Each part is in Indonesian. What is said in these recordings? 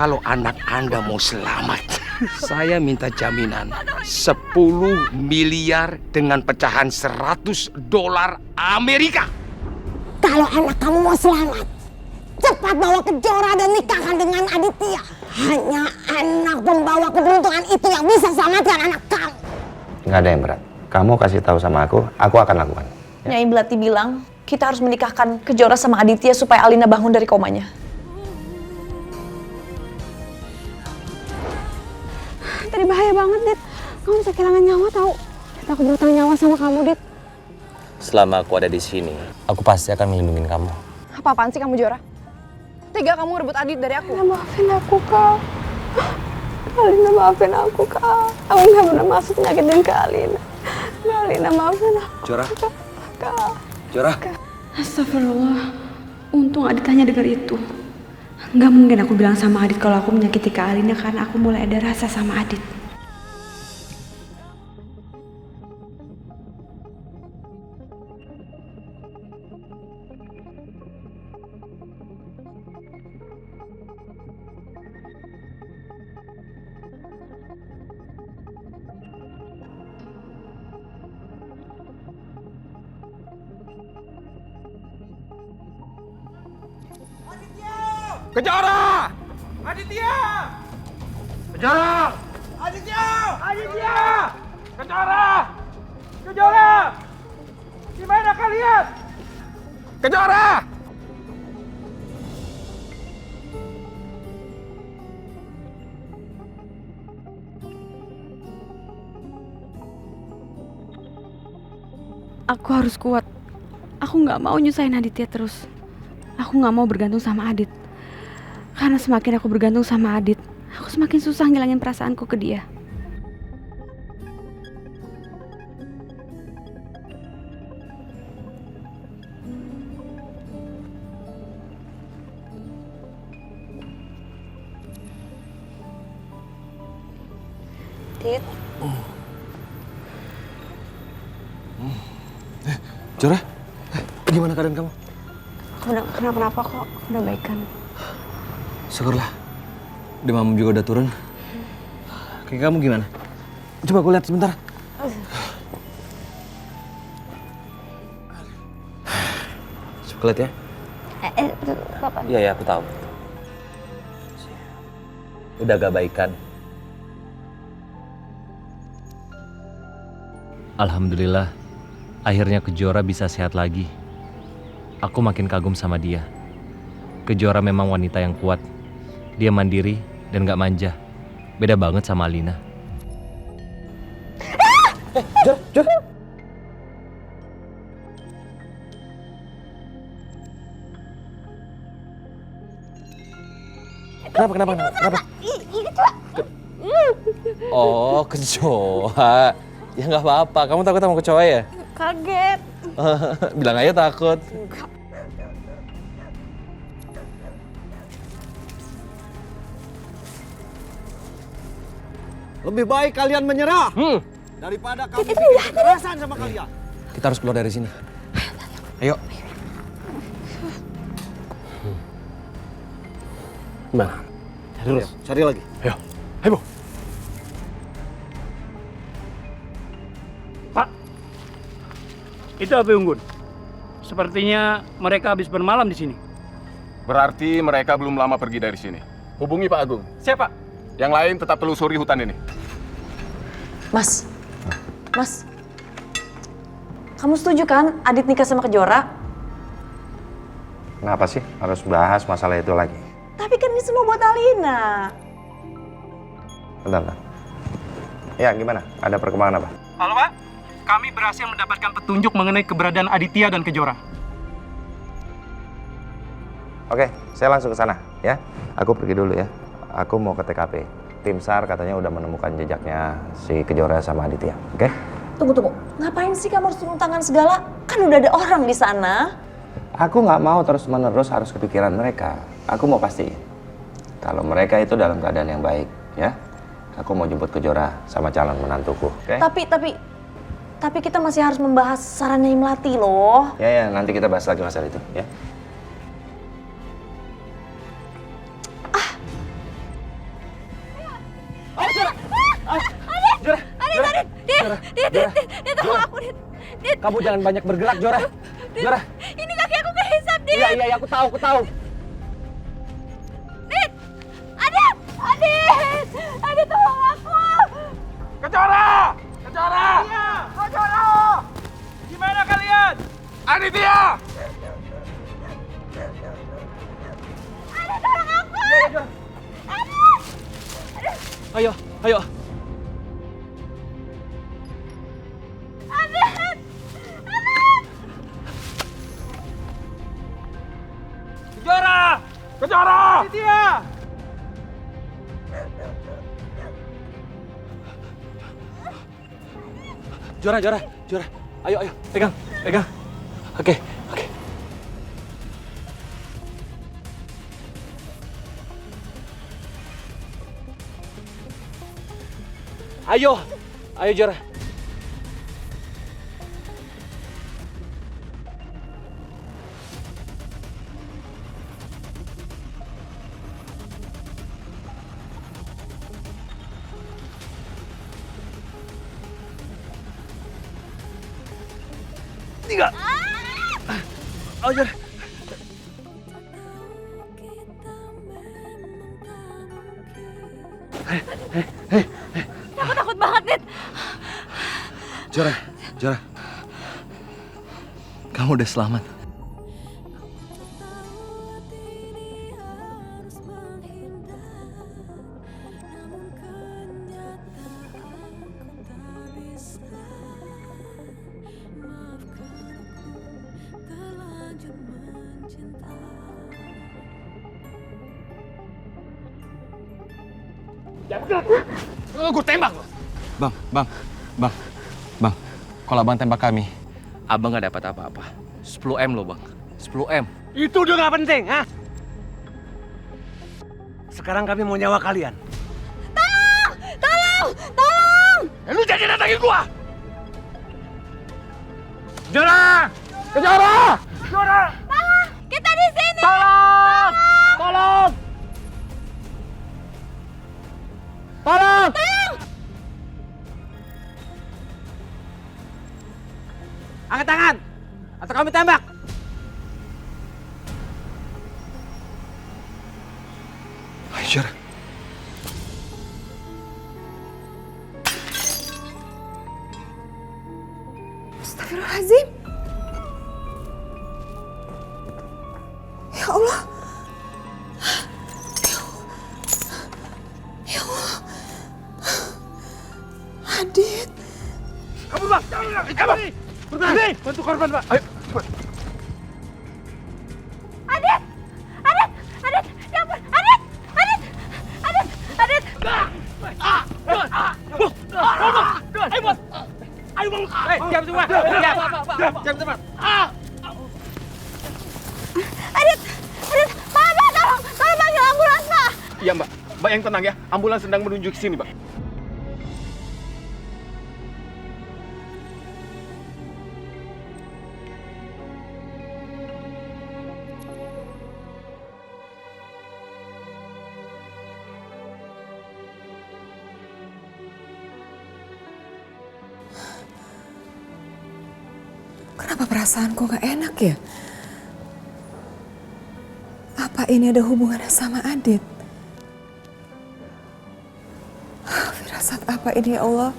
Kalau anak Anda mau selamat, saya minta jaminan 10 miliar dengan pecahan $100 Amerika. Kalau anak kamu mau selamat, cepat bawa Kejora dan nikahkan dengan Aditya. Hanya anak pembawa keberuntungan itu yang bisa selamatkan anak kamu. Nggak ada yang berat. Kamu kasih tahu sama aku akan lakukan. Ya? Nyai Belati bilang kita harus menikahkan Kejora sama Aditya supaya Alina bangun dari komanya. Tadi bahaya banget, Dit. Kamu bisa kehilangan nyawa tahu. Aku berutang nyawa sama kamu, Dit. Selama aku ada di sini, aku pasti akan melindungi kamu. Apa-apaan sih kamu, Jora? Tega kamu rebut Adit dari aku. Alina, maafin aku, Kak. Alina, maafin aku, Kak. Aku nggak pernah maksud nyakitin Kak Alina. Alina, maafin aku. Jora. Kak. Jora. Astagfirullah, untung Adit hanya dengar itu. Nggak mungkin aku bilang sama Adit kalau aku menyakiti Kak Alina karena aku mulai ada rasa sama Adit. Kejora! Aditya! Kejora! Aditya! Aditya! Kejora! Kejora! Di mana kalian? Kejora! Aku harus kuat. Aku nggak mau nyusahin Aditya terus. Aku nggak mau bergantung sama Adit. Karena semakin aku bergantung sama Adit, aku semakin susah ngilangin perasaanku ke dia. Dit. Jora, gimana keadaan kamu? Aku udah kenapa-napa kok, aku udah baikan. Syukurlah. Demam juga udah turun. Kaki kamu gimana? Coba aku lihat sebentar. Coba lihat ya. Bapak. Iya, aku tahu. Udah agak baikan. Alhamdulillah, akhirnya Kejora bisa sehat lagi. Aku makin kagum sama dia. Kejora memang wanita yang kuat. Dia mandiri dan gak manja. Beda banget sama Alina. Jor. Kenapa? Oh, kecoa. Ya nggak apa-apa. Kamu takut sama kecoa ya? Kaget. Bilang aja takut. Lebih baik kalian menyerah daripada kami bikin kekerasan sama kalian. Kita harus keluar dari sini. Ayo. Gimana? Cari lagi. Ayo, ayo. Pak, itu api unggun. Sepertinya mereka habis bermalam di sini. Berarti mereka belum lama pergi dari sini. Hubungi Pak Agung. Siapa? Yang lain tetap telusuri hutan ini. Mas, kamu setuju kan Adit nikah sama Kejora? Kenapa sih harus bahas masalah itu lagi? Tapi kan ini semua buat Alina. Bentar. Ya, gimana? Ada perkembangan apa? Halo Pak, kami berhasil mendapatkan petunjuk mengenai keberadaan Aditya dan Kejora. Oke, saya langsung ke sana ya. Aku pergi dulu ya. Aku mau ke TKP. Tim SAR katanya udah menemukan jejaknya si Kejora sama Aditya. Oke? Tunggu. Ngapain sih kamu harus turun tangan segala? Kan udah ada orang di sana. Aku nggak mau terus-menerus harus kepikiran mereka. Aku mau pastiin kalau mereka itu dalam keadaan yang baik, ya. Aku mau jemput Kejora sama calon menantuku. Oke? Tapi kita masih harus membahas sarannya Melati loh. Ya, nanti kita bahas lagi masalah itu, ya. Jora. Dit, tolong aku, Dit. Kamu jangan banyak bergerak, Jora. Jora. Ini kaki aku kehisap, Dit. Iya, aku tahu. Dit, Adit, tolong aku. Kejora! Gimana kalian? Aditya! Adit, tolong aku. Ayo. Adit. Kejora! Aditya! Jora. Ayo, pegang. Oke. Ayo Jora. Tiga. Oh, Jora. Aku takut banget, Dit. Jora. Kamu udah selamat. Gue tembak lo. Bang. Kalau abang tembak kami, Abang gak dapat apa-apa. 10M lo, Bang. 10M. Itu udah nggak penting, ha? Sekarang kami mau nyawa kalian. Tolong! Lu jangan datangin gua! Jora! Kejora! Tolong! Kita di sini! Tolong! Angkat tangan! Atau kami tembak! ayo Jora. Astagfirullahaladzim. Ya Allah. Ya Allah. Adit. Kabur, Bang! Kabur! Berhenti! Bantu korban, Pak! Ayo! Adit! Ya ampun! Adit! Ayo, Bang! Diam semua! Diam semua! Adit! Pak, tolong panggil ambulans, Pak! Iya, Mbak. Mbak yang tenang ya. Ambulans sedang menuju ke sini, Mbak. Kenapa perasaanku gak enak ya? Apa ini ada hubungannya sama Adit? Firasat apa ini ya Allah?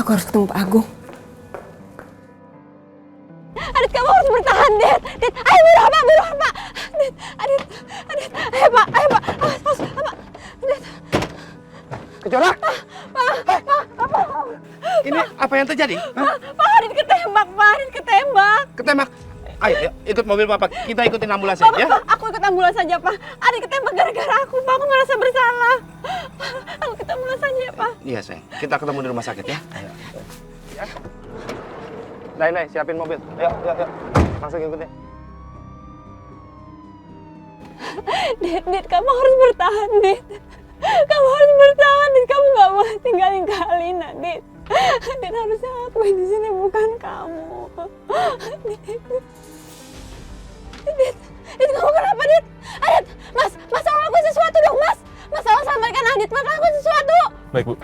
Aku harus ketemu Pak Agung. Adit, kamu harus bertahan, Dit! Ayo buruan, Pak! Adit! Ayo, Pak! Awas, Pak! Adit! Kejora! Ini apa yang terjadi? Pak, Adit ketembak! Ketembak! Ayo, ikut mobil Papa. Kita ikutin ambulansnya, ya? Pak, aku ikut ambulans saja, Pak. Adit ketembak gara-gara aku, Pak. Aku ngerasa bersalah. Aku ikut ambulans saja, ya, Pak. Iya, sayang. Kita ketemu di rumah sakit, ya? Ayo. Nay, siapin mobil. Ayo. Langsung ikutin. Dit, kamu harus bertahan, Dit. Kamu harus bertahan, Dit. Kamu gak boleh tinggalin Kalina, Dit. Dit, harusnya aku di sini bukan kamu. Dit, kamu kenapa, Dit? Adit, Mas tolong lakuin sesuatu, Baik, Bu.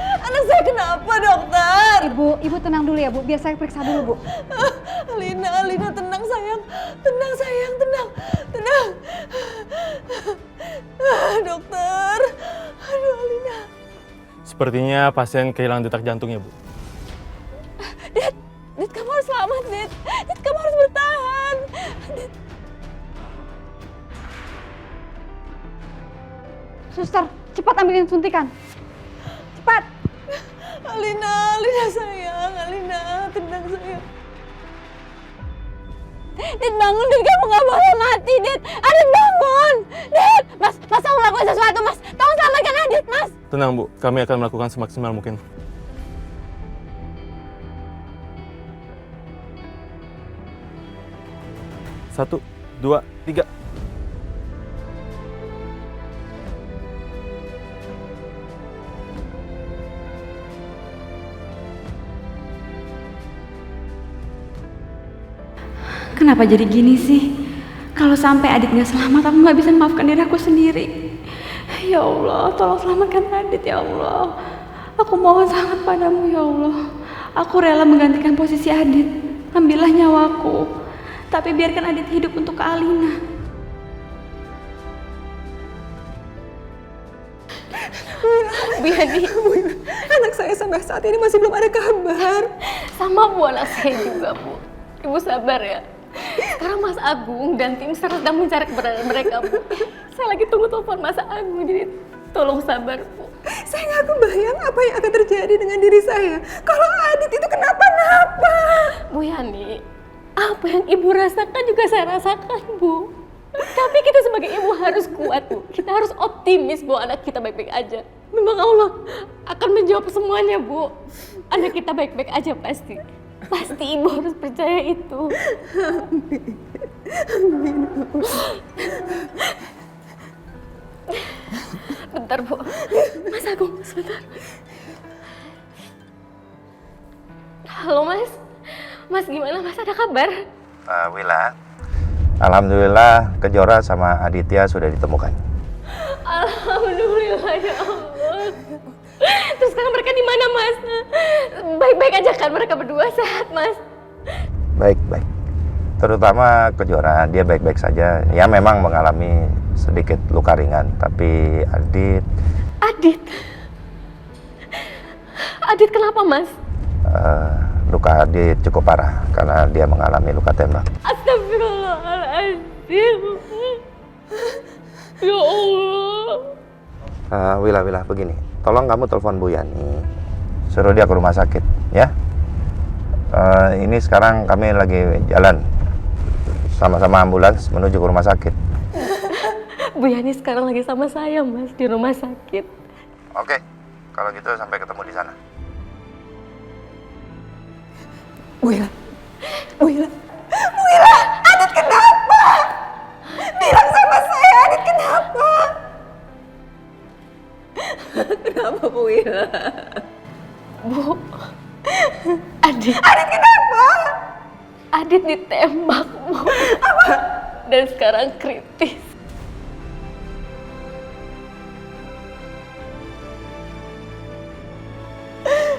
Anak saya kenapa, dokter? Ibu tenang dulu ya, Bu. Biar saya periksa dulu, Bu. Alina, tenang sayang. Tenang sayang, tenang. Dokter. Aduh, Alina. Sepertinya pasien kehilangan detak jantungnya, Bu. Dit, kamu harus selamat, Dit. Dit, kamu harus bertahan. Dit. Suster, cepat ambilin suntikan. Cepat. Alina sayang. Alina, tenang sayang. Dit, bangun, Dit. Kamu gak boleh mati, Dit. Adit, bangun. Dit, Mas aku ngelakuin sesuatu, Mas. Tolong selamatkan Adit, Mas. Tenang, Bu. Kami akan melakukan semaksimal mungkin. Satu, dua, tiga. Kenapa jadi gini sih? Kalau sampai Adit nggak selamat, aku nggak bisa memaafkan diri aku sendiri. Ya Allah, tolong selamatkan Adit ya Allah. Aku mohon sangat padamu ya Allah. Aku rela menggantikan posisi Adit. Ambillah nyawaku. Tapi biarkan Adit hidup untuk Kak Alina. Bu Yani, anak saya sampai saat ini masih belum ada kabar. Sama Bu, anak saya juga, Bu. Ibu sabar ya. Sekarang Mas Agung dan tim sedang mencari keberadaan mereka, Bu. Saya lagi tunggu telepon Mas Agung, jadi tolong sabar, Bu. Saya nggak kebayang apa yang akan terjadi dengan diri saya kalau Adit itu kenapa-napa. Bu Yani, apa yang Ibu rasakan juga saya rasakan, Bu. Tapi kita sebagai ibu harus kuat, Bu. Kita harus optimis bahwa anak kita baik-baik aja. Memang Allah akan menjawab semuanya, Bu. Anak kita baik-baik aja pasti. Pasti Ibu harus percaya itu. Amin. Bentar, Bu. Mas Agung, sebentar. Halo, Mas. Mas gimana, Mas? Ada kabar? Wila, alhamdulillah Kejora sama Aditya sudah ditemukan. Alhamdulillah ya Allah. Terus sekarang mereka di mana, Mas? Baik-baik aja kan mereka berdua, sehat, Mas? Baik. Terutama Kejora, dia baik-baik saja. Ya memang mengalami sedikit luka ringan, tapi Adit kenapa, Mas? Luka Adit cukup parah karena dia mengalami luka tembak. Astagfirullahaladzim. Ya Allah. Wila, begini. Tolong kamu telepon Bu Yani, suruh dia ke rumah sakit, ya. Ini sekarang kami lagi jalan sama-sama ambulans menuju ke rumah sakit. Bu Yani sekarang lagi sama saya, Mas, di rumah sakit. Oke, kalau gitu sampai ketemu di sana. Wila, Adit kenapa? Bilang sama saya, Adit kenapa? Kenapa, Bu Wila? Bu, Adit kenapa? Adit ditembak, Bu. Apa? Dan sekarang kritis.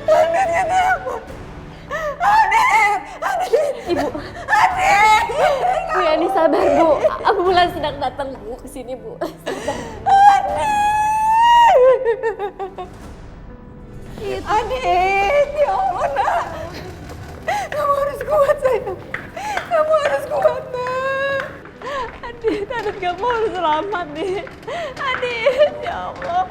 Adit kenapa? Adit! Ibu. Adit! Bu Yani sabar, Bu. Ambulans sedang datang, Bu, ke sini, Bu. Adit, ya Allah, nak. Kamu harus kuat, sayang. Kamu harus kuat, nak. Adit, kamu harus selamat, Adit. Adit, ya Allah.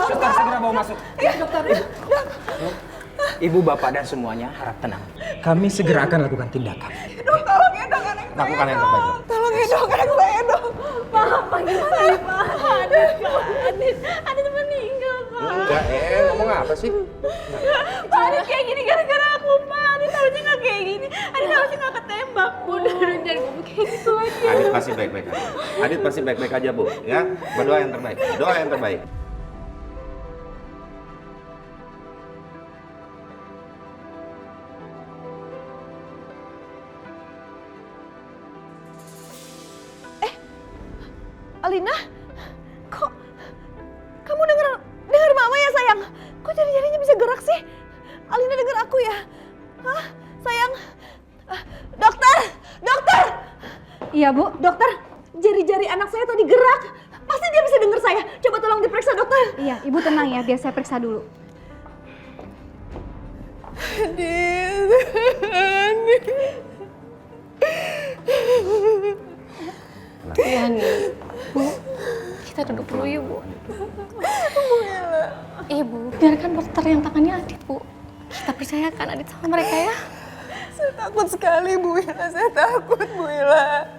Dokter segera bawa masuk. Dokter, Ibu. Ibu, Bapak dan semuanya harap tenang. Kami segera akan lakukan tindakan. Dok, tolong ya, Dok, anak saya. Lakukan yang terbaik, Dok. Tolong ya, Dok, anak saya, Dok. Pak, gimana nih, Pak? Adit meninggal, Pak. Enggak, ngomong apa sih? Pak, Adit kayak gini gara-gara aku, Pak. Adit harusnya nggak kayak gini. Adit harusnya nggak ketembak, Bu. Jangan ngomong kayak gitu lagi. Adit pasti baik-baik aja. Adit pasti baik-baik aja, Bu. Ya, berdoa yang terbaik. Doa yang terbaik. Alina, kok kamu dengar mama ya sayang? Kok jari-jarinya bisa gerak sih? Alina dengar aku ya? Hah, sayang? Dokter, dokter! Iya Bu. Dokter, jari-jari anak saya tadi gerak. Pasti dia bisa dengar saya. Coba tolong diperiksa dokter. Iya, Ibu tenang ya, biar saya periksa dulu. Yani, Bu, kita duduk dulu yuk, Bu. Ibu, biarkan dokter yang tangannya Adit, Bu. Kita percayakan Adit sama mereka ya. Saya takut sekali, Bu Ila. Saya takut, Bu Ila.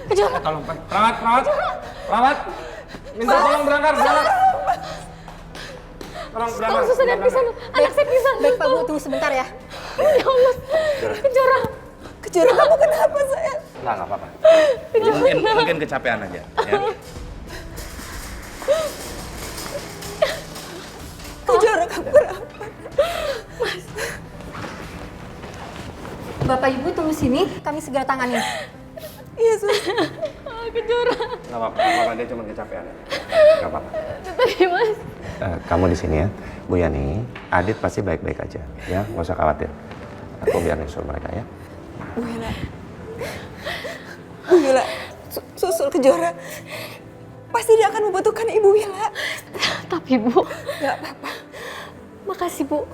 Kejora. Tolong, perawat. Minta tolong berangkat. Tolong susah dan pisah, anak saya pisah. Baik Pak Bu, tunggu sebentar ya. Ya Allah, Kejora. Kejora, kamu kenapa sayang? Nggak apa-apa. Mungkin kecapean aja. Ya. Kejora, kamu kenapa? Bapak Ibu tunggu sini, kami segera tangani. Iya, Sus. Kejora. Nggak apa-apa, dia cuma kecapean. Nggak apa-apa. Tapi Mas. Kamu di sini ya, Bu Yani. Adit pasti baik-baik aja, ya. Nggak usah khawatir. Aku biar nyusul mereka ya. Bu Wila, susul Kejora. Pasti dia akan membutuhkan Ibu Wila. Tapi Bu, nggak apa-apa. Makasih Bu.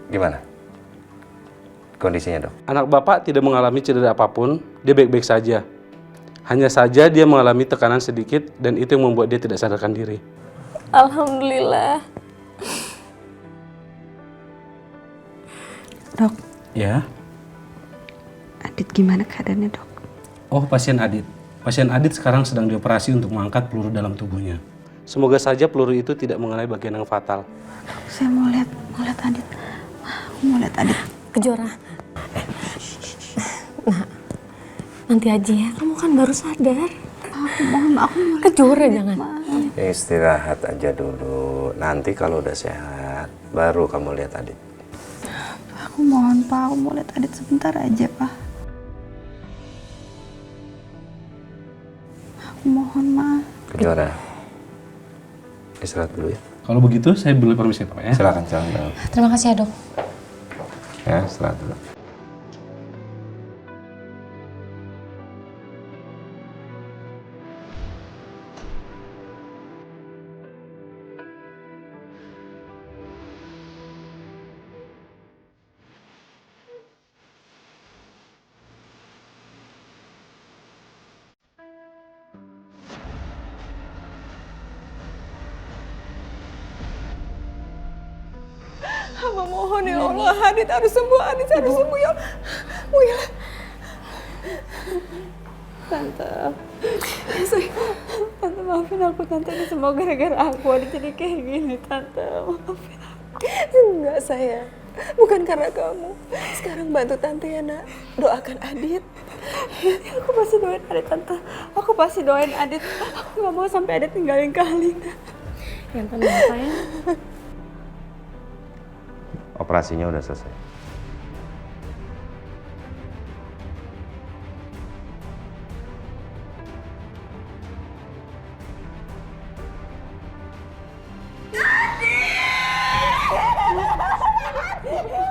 Gimana kondisinya, Dok? Anak Bapak tidak mengalami cedera apapun, dia baik-baik saja. Hanya saja dia mengalami tekanan sedikit dan itu yang membuat dia tidak sadarkan diri. Alhamdulillah. Dok. Ya. Adit gimana keadaannya, Dok? Oh, pasien Adit. Pasien Adit sekarang sedang dioperasi untuk mengangkat peluru dalam tubuhnya. Semoga saja peluru itu tidak mengenai bagian yang fatal. Saya mau lihat Adit. Aku mau lihat Adit. Kejora. Nah, nanti aja ya. Kamu kan baru sadar. Aku mau Kejora jangan. Istirahat aja dulu. Nanti kalau udah sehat, baru kamu lihat Adit. Aku mohon Pak, aku mau lihat Adit sebentar aja Pak. Aku mohon Ma. Kejora. Istirahat dulu ya. Kalau begitu, saya boleh permisi Pak ya? Silakan. Terima kasih ya, Dok. Ya, istirahat dulu. Hamba mohon ya Allah, Adit harus sembuh, ya Allah. Bu Wila. Tante. Tante maafin aku, Tante. Ini semua gara-gara aku Adit jadi kayak gini, Tante. Maafin aku. Enggak sayang, bukan karena kamu. Sekarang bantu Tante ya nak, doakan Adit. Aku pasti doain Adit, Tante. Aku pasti doain Adit. Aku gak mau sampai Adit tinggalin Kalina. Yang tenang sayang. Operasinya udah selesai.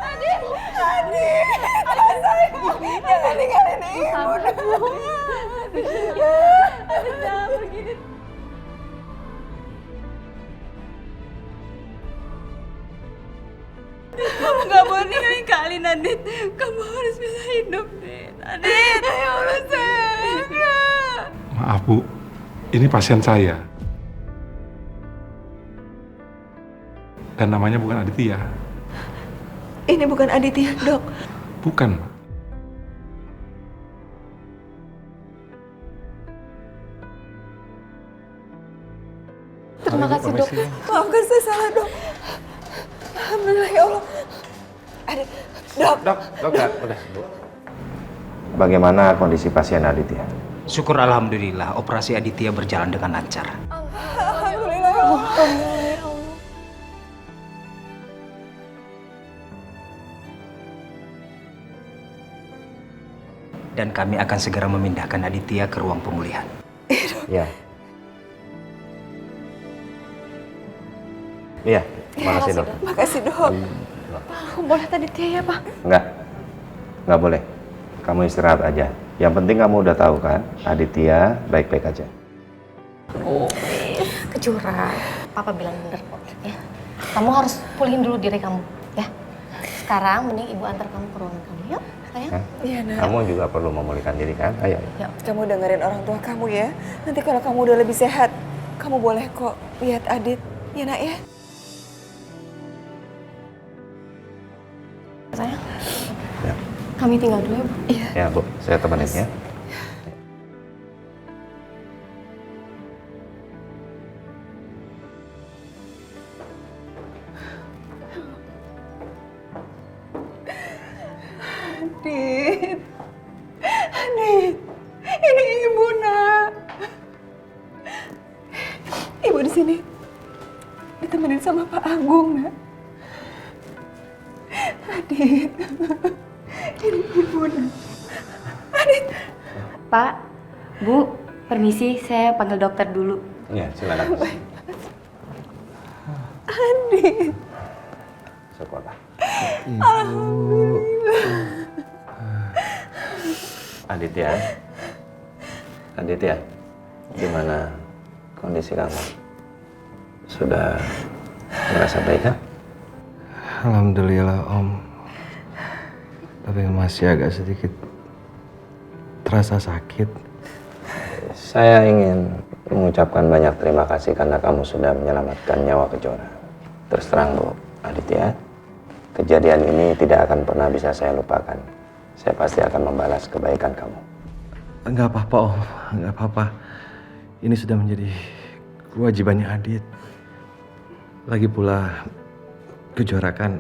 Adit, sayang, jangan ninggalin ibu. Adit jangan begini. Kamu gak boleh ninggalin Kalin, Adit. Kamu harus bisa hidup, Dit. Adit, ya Allah sayang. Maaf Bu, ini pasien saya. Dan namanya bukan Aditya. Ini bukan Aditya, Dok. Bukan. Terima kasih, Dok. Maafkan saya salah, Dok. Alhamdulillah ya Allah. Adit, Dok. Dokter, udah. Bagaimana kondisi pasien Aditya? Syukur alhamdulillah operasi Aditya berjalan dengan lancar. Alhamdulillah ya Allah. Alhamdulillah ya Allah. Dan kami akan segera memindahkan Aditya ke ruang pemulihan. Ya. Iya, makasih dok. Makasih, Dok. Aku boleh Aditya ya, Pak? Nggak boleh. Kamu istirahat aja. Yang penting kamu udah tahu kan, Aditya baik-baik aja. Kejora, Papa bilang bener kok ya. Kamu harus pulihin dulu diri kamu ya. Sekarang mending Ibu antar kamu ke ruangan kamu yuk, sayang. Iya, Nak. Kamu juga perlu memulihkan diri kan? Ayo. Yuk. Kamu dengerin orang tua kamu ya. Nanti kalau kamu udah lebih sehat, kamu boleh kok lihat Adit. Ya, Nak ya. Sayang. Ya. Kami tinggal dulu ya, Bu. Iya. Ya Bu, saya temenin ya. Adit. Adit. Ini Ibu, Nak. Ibu di sini ditemenin sama Pak Agung, Nak. Adit. Ini Ibu, Nak. Adit. Pak, Bu, permisi, saya panggil dokter dulu. Iya, silakan. Adit. Syukurlah. Alhamdulillah. Aditya, gimana kondisi kamu? Sudah merasa baik kan? Alhamdulillah Om. Tapi masih agak sedikit terasa sakit. Saya ingin mengucapkan banyak terima kasih karena kamu sudah menyelamatkan nyawa Kejora. Terus terang Bu, Aditya, kejadian ini tidak akan pernah bisa saya lupakan. Saya pasti akan membalas kebaikan kamu. Enggak apa-apa Om, enggak apa-apa. Ini sudah menjadi kewajibannya Adit. Lagi pula Kejora kan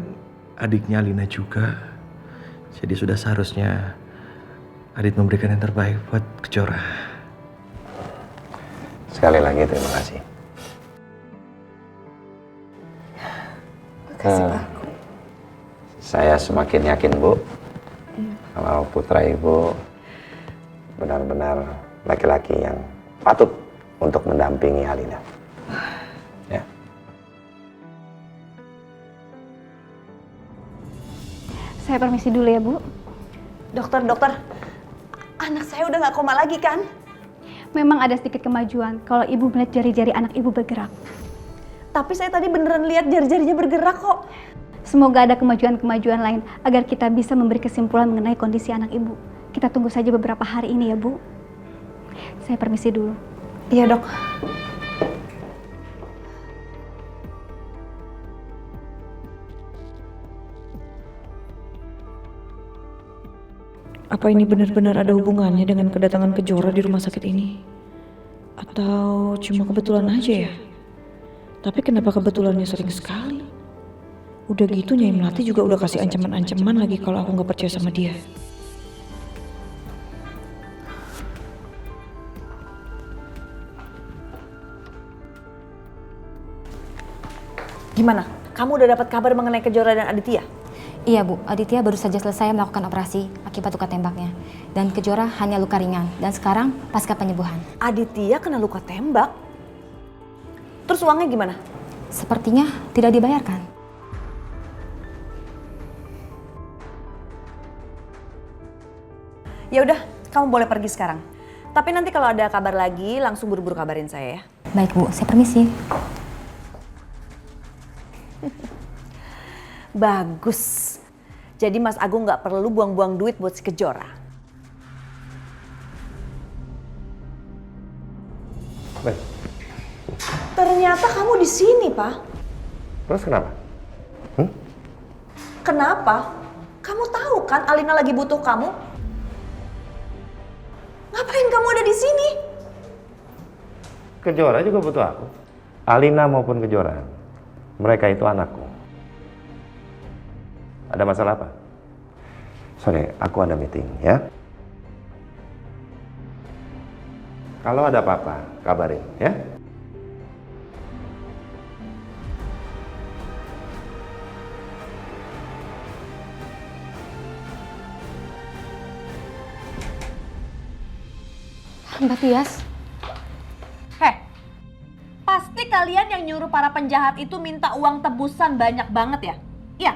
adiknya Alina juga. Jadi sudah seharusnya Adit memberikan yang terbaik buat Kejora. Sekali lagi terima kasih. Makasih, Pak. Saya semakin yakin Bu, kalau putra Ibu benar-benar laki-laki yang patut untuk mendampingi Alina. Ya. Saya permisi dulu ya, Bu. Dokter, anak saya udah nggak koma lagi kan? Memang ada sedikit kemajuan kalau Ibu melihat jari-jari anak Ibu bergerak. Tapi saya tadi beneran lihat jari-jarinya bergerak kok. Semoga ada kemajuan-kemajuan lain agar kita bisa memberi kesimpulan mengenai kondisi anak Ibu. Kita tunggu saja beberapa hari ini ya, Bu. Saya permisi dulu. Iya, Dok. Apa ini benar-benar ada hubungannya dengan kedatangan Kejora di rumah sakit ini? Atau cuma kebetulan aja ya? Tapi kenapa kebetulannya sering sekali? Udah gitu Nyai Melati juga udah kasih ancaman-ancaman lagi kalau aku nggak percaya sama dia. Gimana? Kamu udah dapat kabar mengenai Kejora dan Aditya? Iya Bu, Aditya baru saja selesai melakukan operasi akibat luka tembaknya. Dan Kejora hanya luka ringan dan sekarang pasca penyembuhan. Aditya kena luka tembak? Terus uangnya gimana? Sepertinya tidak dibayarkan. Ya udah, kamu boleh pergi sekarang. Tapi nanti kalau ada kabar lagi, langsung buru-buru kabarin saya ya. Baik Bu, saya permisi. Bagus. Jadi Mas Agung nggak perlu buang-buang duit buat si Kejora. Baik. Ternyata kamu di sini, Pak. Terus kenapa? Kenapa? Kamu tahu kan Alina lagi butuh kamu? Ngapain kamu ada di sini? Kejora juga butuh aku. Alina maupun Kejora, mereka itu anakku. Ada masalah apa? Sorry, aku ada meeting ya. Kalau ada apa-apa, kabarin ya. Mbak Tias. Pasti kalian yang nyuruh para penjahat itu minta uang tebusan banyak banget ya? Iya.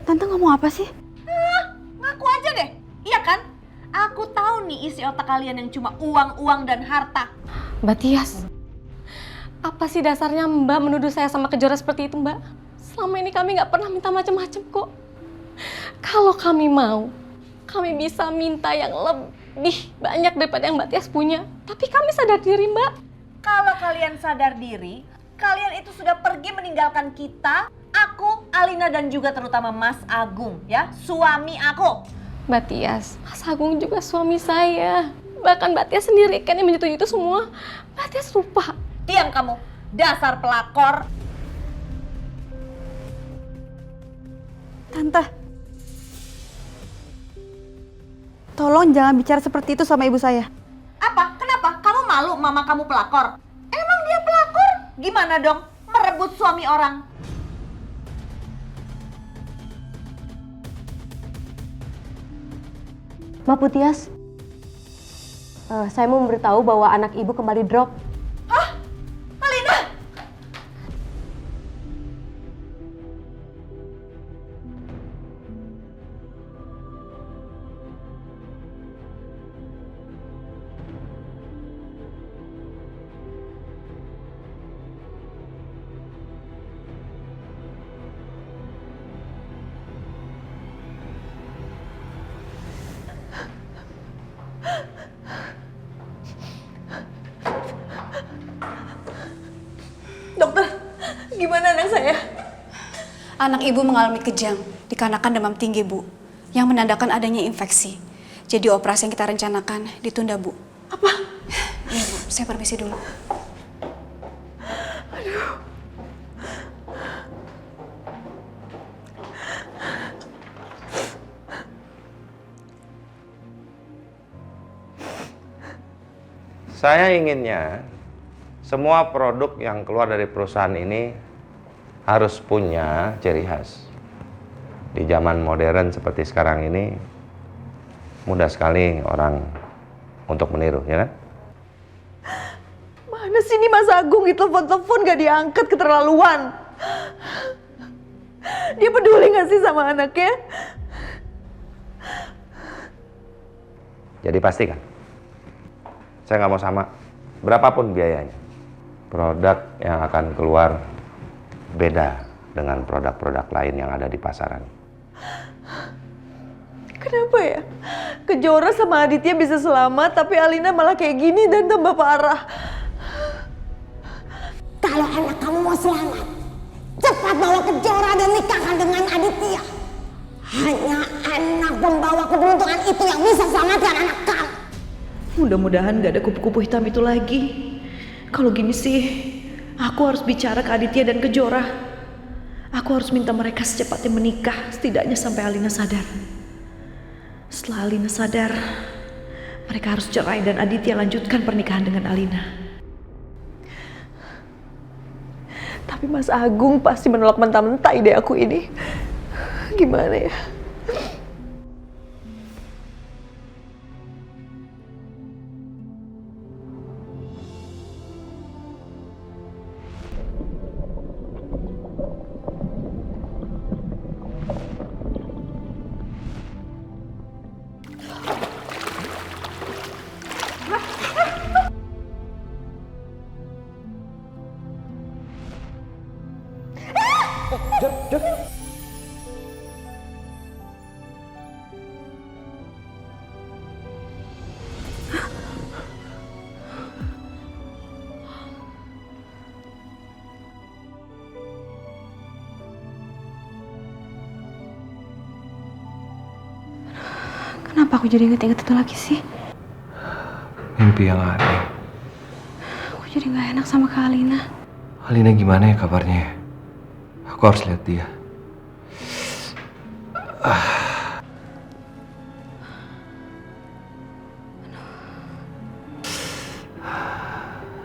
Tante ngomong apa sih? Ngaku aja deh. Iya kan? Aku tahu nih isi otak kalian yang cuma uang dan harta. Mbak Tias. Apa sih dasarnya Mbak menuduh saya sama Kejora seperti itu, Mbak? Selama ini kami nggak pernah minta macam-macam kok. Kalau kami mau, kami bisa minta yang lebih banyak daripada yang Mbak Tias punya. Tapi kami sadar diri, Mbak. Kalau kalian sadar diri, kalian itu sudah pergi meninggalkan kita, aku, Alina dan juga terutama Mas Agung ya, suami aku. Mbak Tias, Mas Agung juga suami saya. Bahkan Mbak Tias sendiri kan yang menyetujui itu semua. Mbak Tias lupa. Diam kamu, dasar pelakor. Tante, tolong jangan bicara seperti itu sama ibu saya. Apa? Kenapa? Kamu malu mama kamu pelakor? Emang dia pelakor? Gimana dong? Merebut suami orang. Mbak Putias, saya mau memberitahu bahwa anak ibu kembali drop. Hah? Alina? Dokter, gimana anak saya? Anak ibu mengalami kejang dikarenakan demam tinggi, Bu, yang menandakan adanya infeksi. Jadi operasi yang kita rencanakan ditunda, Bu. Apa? Iya, Bu. Saya permisi dulu. Aduh. Saya inginnya semua produk yang keluar dari perusahaan ini harus punya ciri khas. Di zaman modern seperti sekarang ini, mudah sekali orang untuk meniru, ya kan? Mana sih ini Mas Agung, telepon-telepon gak diangkat, keterlaluan. Dia peduli gak sih sama anaknya? Jadi pastikan, saya nggak mau sama, berapapun biayanya. Produk yang akan keluar beda dengan produk-produk lain yang ada di pasaran. Kenapa ya? Kejora sama Aditya bisa selamat, tapi Alina malah kayak gini dan tambah parah. Kalau anak kamu mau selamat, cepat bawa Kejora dan nikahkan dengan Aditya. Hanya anak pembawa keberuntungan itu yang bisa selamatkan anak kamu. Mudah-mudahan gak ada kupu-kupu hitam itu lagi. Kalau gini sih, aku harus bicara ke Aditya dan Kejora. Aku harus minta mereka secepatnya menikah, setidaknya sampai Alina sadar. Setelah Alina sadar, mereka harus cerai dan Aditya lanjutkan pernikahan dengan Alina. Tapi Mas Agung pasti menolak mentah-mentah ide aku ini. Gimana ya? Jor. Kenapa aku jadi inget-inget itu lagi sih? Mimpi yang aneh. Aku jadi gak enak sama Kak Alina. Alina gimana ya kabarnya? Aku harus lihat dia.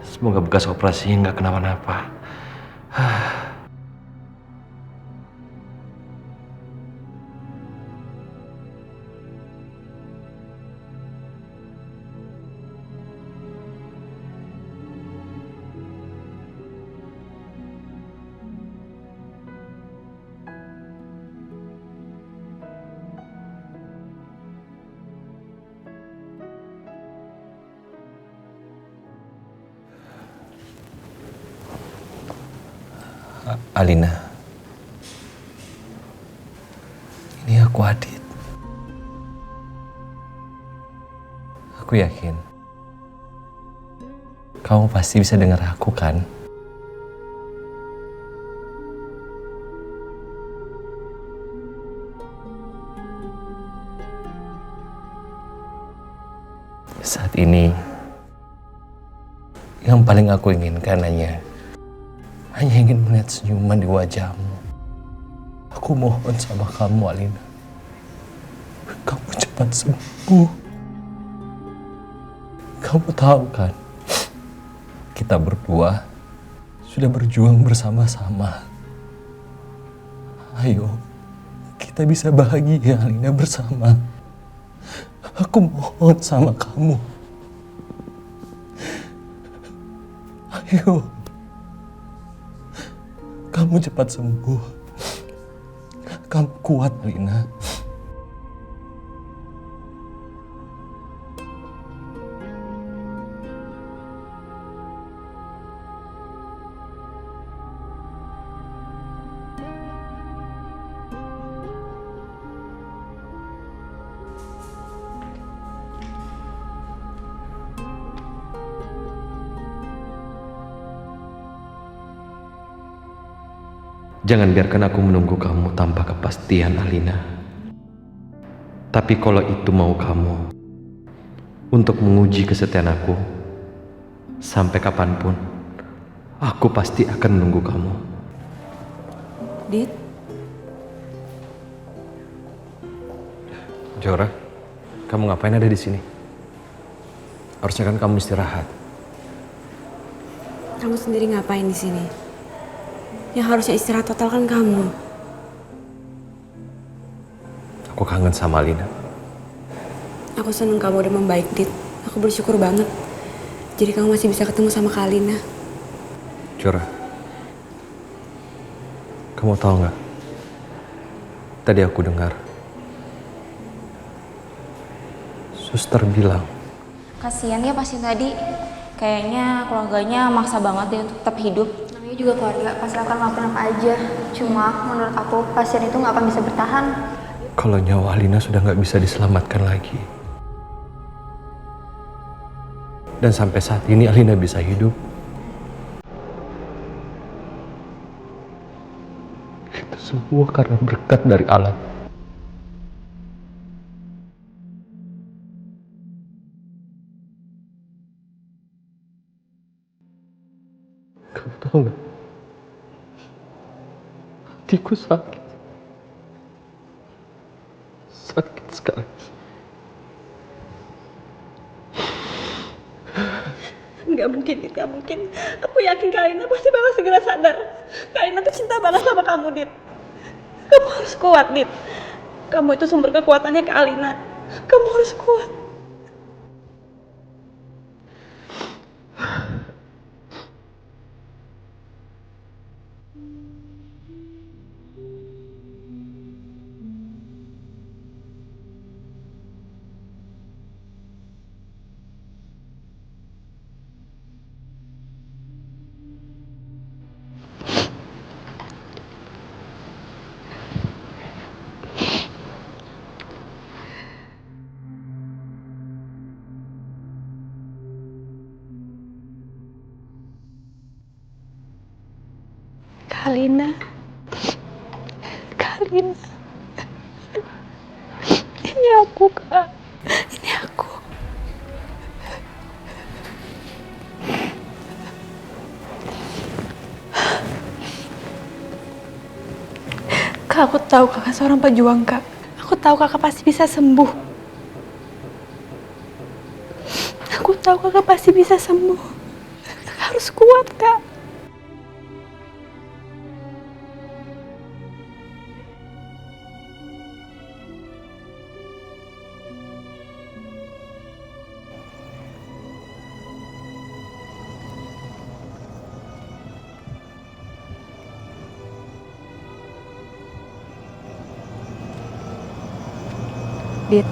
Semoga bekas operasinya nggak kenapa-napa. Alina, ini aku Adit. Aku yakin kamu pasti bisa dengar aku kan? Saat ini yang paling aku inginkan hanya ingin melihat senyuman di wajahmu. Aku mohon sama kamu, Alina. Kamu cepat sembuh. Kamu tahu kan, kita berdua sudah berjuang bersama-sama. Ayo, kita bisa bahagia, Alina, bersama. Aku mohon sama kamu. Ayo. Kamu cepat sembuh. Kamu kuat, Alina. Jangan biarkan aku menunggu kamu tanpa kepastian, Alina. Tapi kalau itu mau kamu untuk menguji kesetiaan aku, sampai kapanpun, aku pasti akan menunggu kamu. Dit? Jora, kamu ngapain ada di sini? Harusnya kan kamu istirahat. Kamu sendiri ngapain di sini? Yang harusnya istirahat total kan kamu. Aku kangen sama Alina. Aku seneng kamu udah membaik, Dit. Aku bersyukur banget. Jadi kamu masih bisa ketemu sama Kak Alina. Jora, kamu tahu nggak? Tadi aku dengar suster bilang, kasihan ya pasien tadi. Kayaknya keluarganya maksa banget dia untuk tetap hidup. Namanya juga keluarga, pasti akan melakukan apa aja. Cuma menurut aku pasien itu nggak akan bisa bertahan. kalau nyawa Alina sudah nggak bisa diselamatkan lagi. Dan sampai saat ini Alina bisa hidup. Itu semua karena berkat dari Allah. Kamu tahu nggak? Hatiku sakit. Sakit sekali. Nggak mungkin, nggak mungkin. Aku yakin Kak Alina pasti bakal segera sadar. Kak Alina tuh cinta banget sama kamu, Dit. Kamu harus kuat, Dit. Kamu itu sumber kekuatannya Kak Alina. Kamu harus kuat. Kalina. Kalina. Ini aku, Kak. Ini aku. Kak, aku tahu kakak seorang pejuang, Kak. Aku tahu kakak pasti bisa sembuh. Aku tahu kakak pasti bisa sembuh. Kakak harus kuat, Kak. Dit.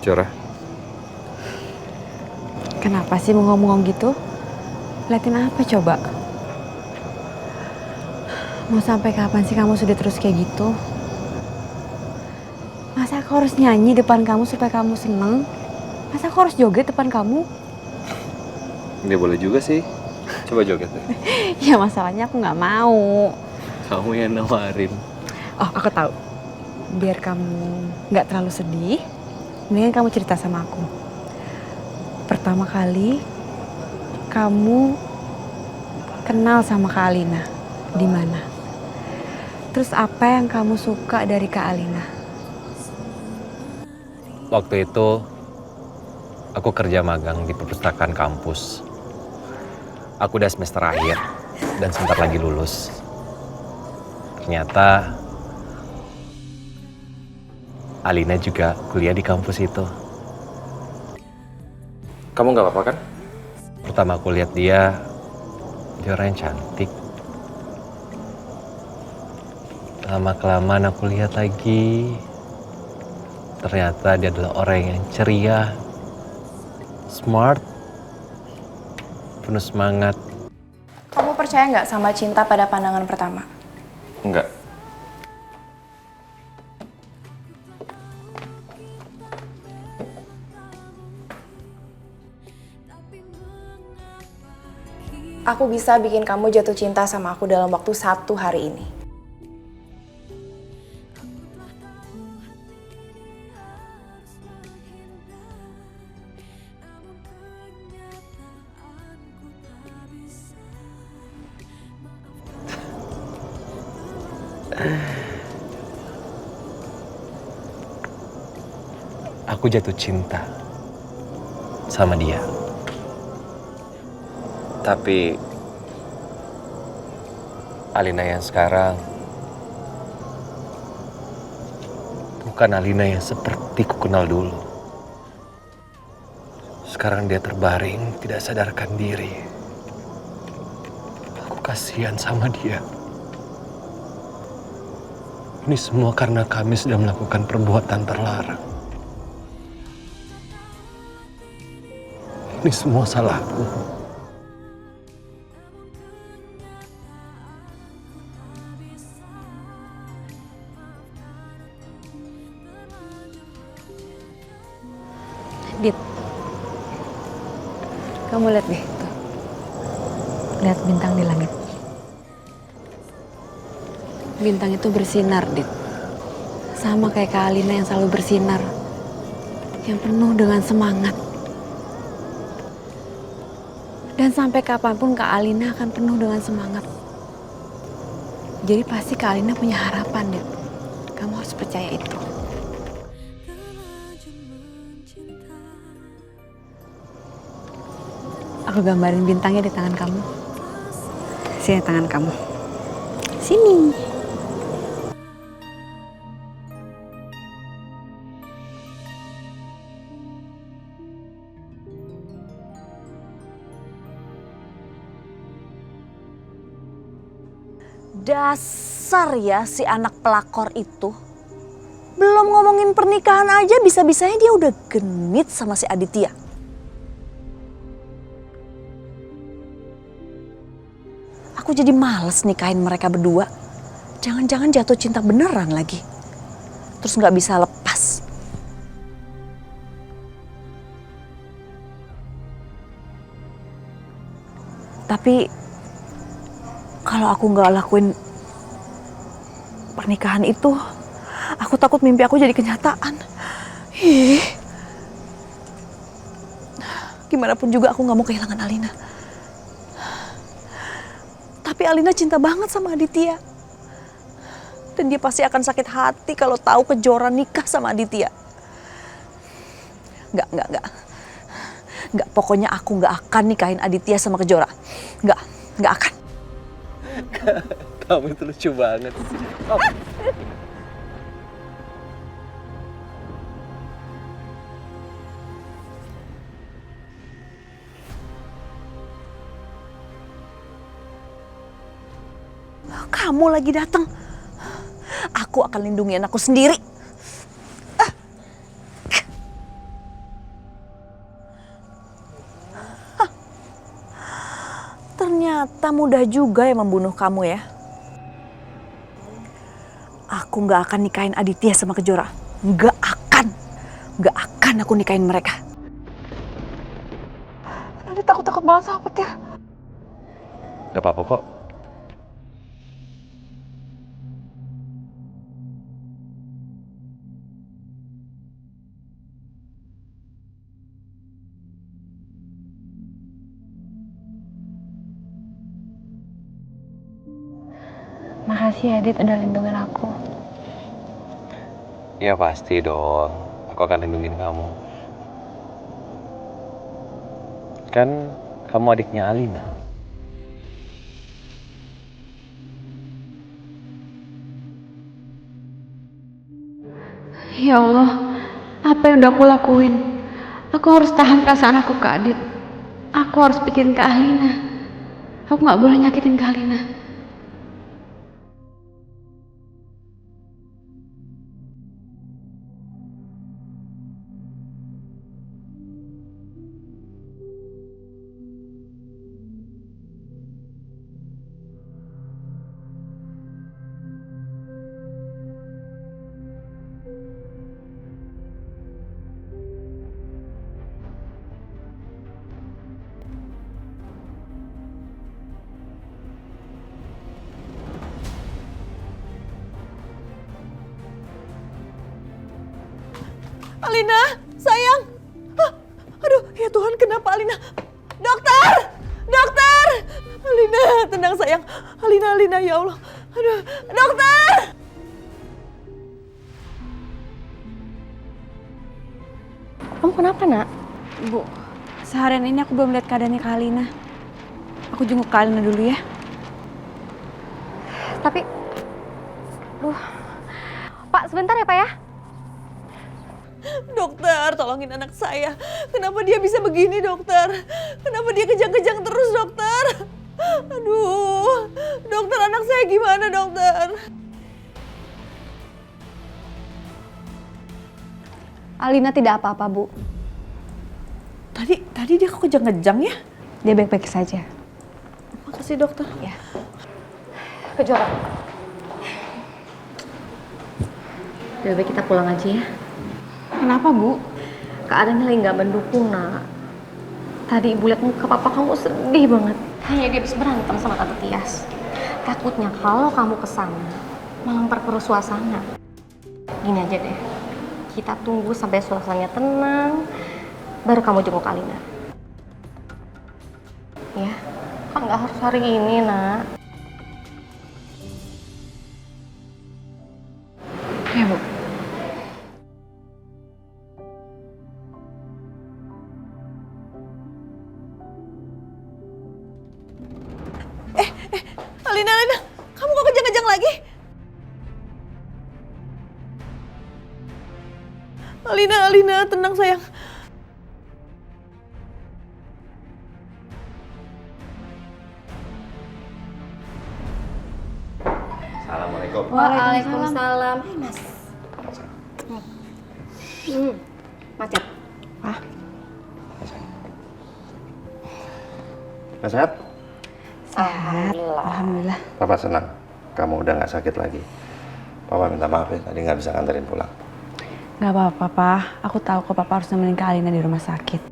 Jora. Kenapa sih ngomong gitu? Liatin apa coba? Mau sampai kapan sih kamu sudah terus kayak gitu? Masa aku harus nyanyi depan kamu supaya kamu seneng? Masa aku harus joget depan kamu? Ya boleh juga sih. Coba joget deh. Ya masalahnya aku nggak mau. Kamu yang nawarin. Oh, aku tahu. Biar kamu nggak terlalu sedih, mendingan kamu cerita sama aku. Pertama kali kamu kenal sama Kak Alina di mana? Terus apa yang kamu suka dari Kak Alina? Waktu itu aku kerja magang di perpustakaan kampus. Aku udah semester akhir dan sebentar lagi lulus. Ternyata Alina juga kuliah di kampus itu. Kamu nggak apa-apa kan? Pertama aku lihat dia orang yang cantik. Lama-kelamaan aku lihat lagi, ternyata dia adalah orang yang ceria, smart, penuh semangat. Kamu percaya nggak sama cinta pada pandangan pertama? Enggak. Aku bisa bikin kamu jatuh cinta sama aku dalam waktu 1 hari ini. Aku jatuh cinta sama dia. Tapi Alina yang sekarang bukan Alina yang seperti ku kenal dulu. Sekarang dia terbaring, tidak sadarkan diri. Aku kasihan sama dia. Ini semua karena kami sudah melakukan perbuatan terlarang. Ini semua salahku. Dit, kamu lihat deh tuh. Lihat bintang di langit. Bintang itu bersinar, Dit. Sama kayak Kak Alina yang selalu bersinar. Yang penuh dengan semangat. Dan sampai kapanpun Kak Alina akan penuh dengan semangat. Jadi pasti Kak Alina punya harapan, Dit. Kamu harus percaya itu. Aku gambarin bintangnya di tangan kamu. Sini tangan kamu. Sini. Dasar ya si anak pelakor itu. Belum ngomongin pernikahan aja bisa-bisanya dia udah genit sama si Aditya. Aku jadi males nikahin mereka berdua. Jangan-jangan jatuh cinta beneran lagi. Terus nggak bisa lepas. Tapi Kalau aku nggak lakuin pernikahan itu, aku takut mimpi aku jadi kenyataan. Ih. Gimana pun juga aku nggak mau kehilangan Alina. Tapi Alina cinta banget sama Aditya. Dan dia pasti akan sakit hati kalau tahu Kejora nikah sama Aditya. Nggak, pokoknya aku nggak akan nikahin Aditya sama Kejora. Nggak akan. Kamu itu lucu banget. Oh. Kamu lagi datang. Aku akan lindungi anakku sendiri. Ternyata mudah juga ya membunuh kamu ya. Aku nggak akan nikahin Aditya sama Kejora. Nggak akan aku nikahin mereka. Nanti takut banget sama petir. Gak apa-apa kok. Makasih ya, Dit, udah lindungin aku. Ya pasti dong, aku akan lindungin kamu. Kan kamu adiknya Alina. Ya Allah, apa yang udah aku lakuin? Aku harus tahan perasaan aku ke Adit. Aku harus pikirin ke Alina. Aku gak boleh nyakitin ke Alina. Alina, sayang. Aduh, ya Tuhan, kenapa Alina? Dokter! Dokter! Alina, tenang sayang. Alina, ya Allah. Aduh, dokter! Kamu kenapa, Nak? Bu, seharian ini aku belum lihat keadaannya Kak Alina. Aku jenguk Kak Alina dulu ya. Tapi, Pak, sebentar ya Pak ya. Dokter, tolongin anak saya. Kenapa dia bisa begini, dokter? Kenapa dia kejang-kejang terus, dokter? Aduh, dokter, anak saya gimana, dokter? Alina tidak apa-apa, Bu. Tadi dia kok kejang-kejang ya? Dia baik-baik saja. Makasih, dokter. Ya. Kejora. Lebih baik kita pulang aja ya. Kenapa, Bu? Keadaannya lagi nggak mendukung, Nak. Tadi Ibu lihat muka papa kamu sedih banget. Kayaknya dia habis berantem sama Tante Tias. Takutnya kalau kamu kesana, malah memperkeruh suasana. Gini aja deh, kita tunggu sampai suasananya tenang, baru kamu jenguk Alina. Ya, kan nggak harus hari ini, Nak. Ya, Bu. Alina, kamu kok kejang-kejang lagi? Alina, tenang sayang. Assalamualaikum. Waalaikumsalam. Hai, Mas. Macet. Mas sehat? Sehat, alhamdulillah. Papa senang. Kamu udah nggak sakit lagi. Papa minta maaf ya, tadi nggak bisa nganterin pulang. Gak apa-apa, Pak. Aku tahu kok Papa harus nemenin Kak Alina di rumah sakit.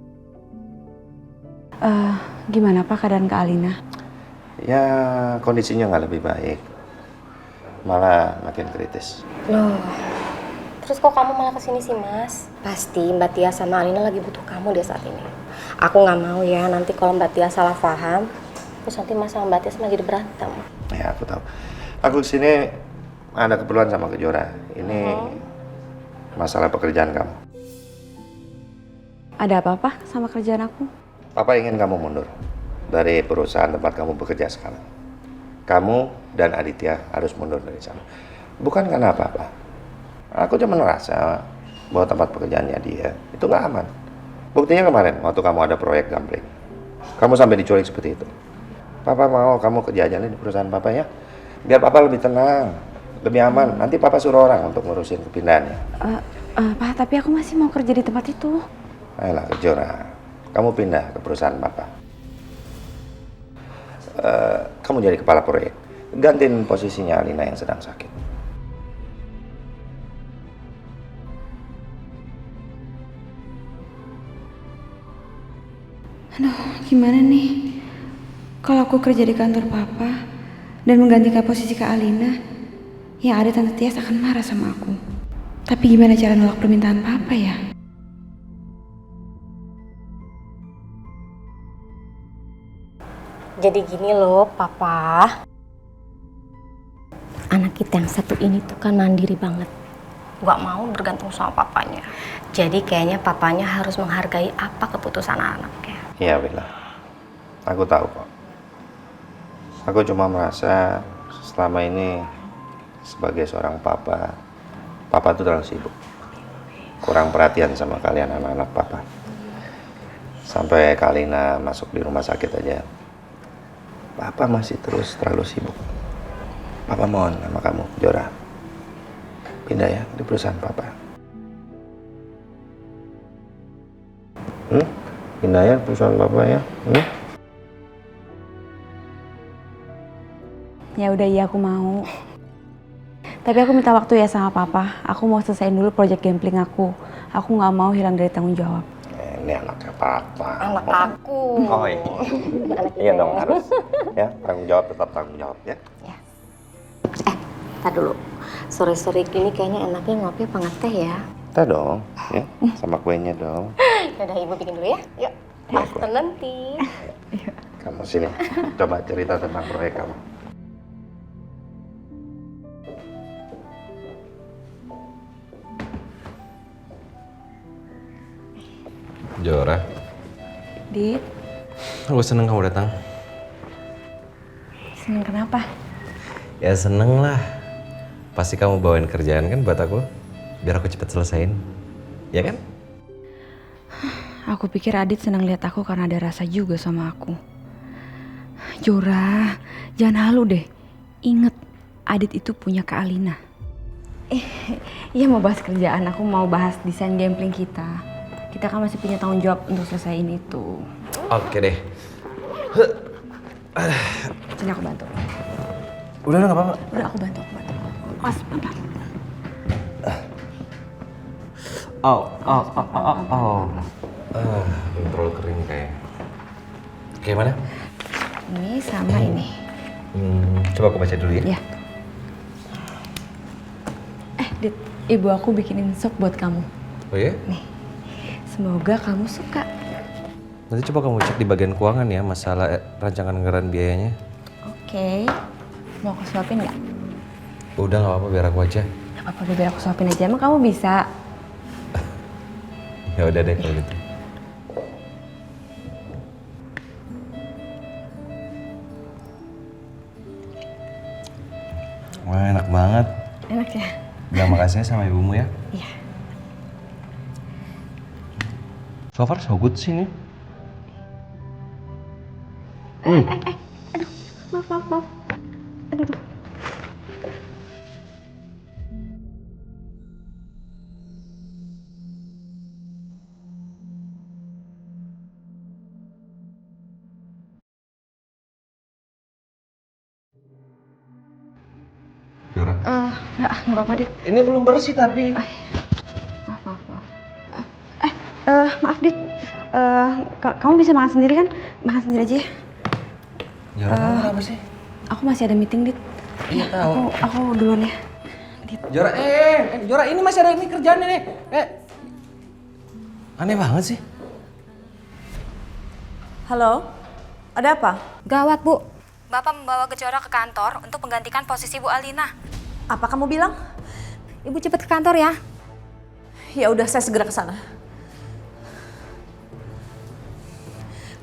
Gimana Pak keadaan Kak Alina? Ya, kondisinya nggak lebih baik. Malah makin kritis. Loh, terus kok kamu malah kesini sih, Mas? Pasti Mbak Tia sama Alina lagi butuh kamu deh saat ini. Aku nggak mau ya nanti kalau Mbak Tia salah paham, terus nanti Mas sama Mbak Tia jadi berantem. Ya, aku tahu. Aku kesini ada keperluan sama Kejora. Ini masalah pekerjaan kamu. Ada apa-apa sama kerjaan aku? Papa ingin kamu mundur dari perusahaan tempat kamu bekerja sekarang. Kamu dan Aditya harus mundur dari sana. Bukan karena apa-apa. Aku cuma merasa bahwa tempat pekerjaannya dia itu nggak aman. Buktinya kemarin waktu kamu ada proyek gambling, kamu sampai diculik seperti itu. Papa mau kamu kerja aja di perusahaan Papa ya, biar Papa lebih tenang, lebih aman. Nanti Papa suruh orang untuk ngurusin kepindahannya. Pak, tapi aku masih mau kerja di tempat itu. Ayolah Kejora, kamu pindah ke perusahaan Papa. Kamu jadi kepala proyek, gantiin posisinya Alina yang sedang sakit. Aduh, gimana nih? Kalau aku kerja di kantor Papa dan menggantikan posisi Kak Alina, yang ada Tante Tias akan marah sama aku. Tapi gimana cara nolak permintaan Papa ya? Jadi gini loh, Papa. Anak kita yang satu ini tuh kan mandiri banget. Gak mau bergantung sama papanya. Jadi kayaknya papanya harus menghargai apa keputusan anaknya. Iya Bella, aku tahu kok. Aku cuma merasa selama ini sebagai seorang papa tuh terlalu sibuk. Kurang perhatian sama kalian anak-anak Papa. Sampai Kalina masuk di rumah sakit aja, Papa masih terus terlalu sibuk. Papa mohon sama kamu, Jora, pindah ya di perusahaan Papa. Pindah ya perusahaan Papa ya. Ya udah, iya aku mau. Tapi aku minta waktu ya sama Papa. Aku mau selesaiin dulu proyek gambling aku. Aku nggak mau hilang dari tanggung jawab. Ini anaknya Papa. Anak aku. Oh iya. Iya dong, harus. Ya, tanggung jawab tetap tanggung jawab ya. Tar dulu. Sore-sore gini kayaknya enaknya ngopi apa ngeteh ya? Kita dong, ya, sama kuenya dong. Yaudah, Ibu bikin dulu ya. Yuk. After nanti. Kamu sini, coba cerita tentang proyek kamu. Jora. Dit, Aku seneng kamu datang. seneng kenapa? Ya seneng lah. Pasti kamu bawain kerjaan kan buat aku, biar aku cepet selesain. Ya kan? Aku pikir Adit senang lihat aku karena ada rasa juga sama aku. Jora, jangan halu deh. Ingat, Adit itu punya Kak Alina. Iya mau bahas kerjaan, aku mau bahas desain gambling kita. Kita kan masih punya tanggung jawab untuk selesaiin itu. Oke deh. Sini aku bantu. Udah nggak apa-apa. Udah aku bantu. Mas, pelan. Terlalu kering kayak. Kayak mana? Ini sama ini. Coba aku baca dulu ya. Ya. Dit, ibu aku bikinin sop buat kamu. Oh ya? Nih, semoga kamu suka. Nanti coba kamu cek di bagian keuangan ya, masalah rancangan anggaran biayanya. Oke. Mau aku suapin nggak? Udah nggak apa-apa, biar aku aja. Gak apa-apa, biar aku suapin aja. Emang kamu bisa? Ya udah deh kalau gitu. Wah, enak banget. Enak ya? Bilang makasih sama ibumu ya. Iya. So far so good sih ini. Maaf. Aduh. Jora. Nggak apa-apa, Dit. Ini belum bersih tapi. Maaf. Maaf, Dit. Kamu bisa makan sendiri kan? Makan sendiri aja ya. Kenapa sih? Aku masih ada meeting, Dit. Iya tahu. Aku duluan ya. Jora, Jora, ini masih ada ini kerjaannya nih. Aneh banget sih. Halo, ada apa? Gawat, Bu. Bapak membawa Kejora ke kantor untuk menggantikan posisi Bu Alina. Apa kamu bilang? Ibu cepat ke kantor ya. Ya udah, saya segera ke sana.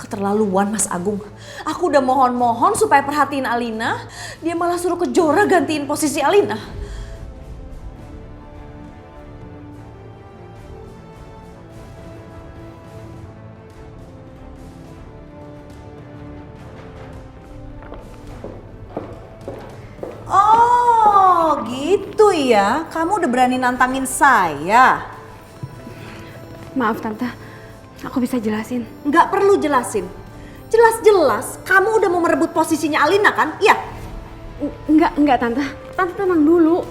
Keterlaluan Mas Agung. Aku udah mohon-mohon supaya perhatiin Alina, dia malah suruh Kejora gantiin posisi Alina. Oh, gitu ya. Kamu udah berani nantangin saya. Maaf, Tante. Aku bisa jelasin. Nggak perlu jelasin. Jelas-jelas kamu udah mau merebut posisinya Alina kan? Iya? Enggak, Tante. Tante tenang dulu.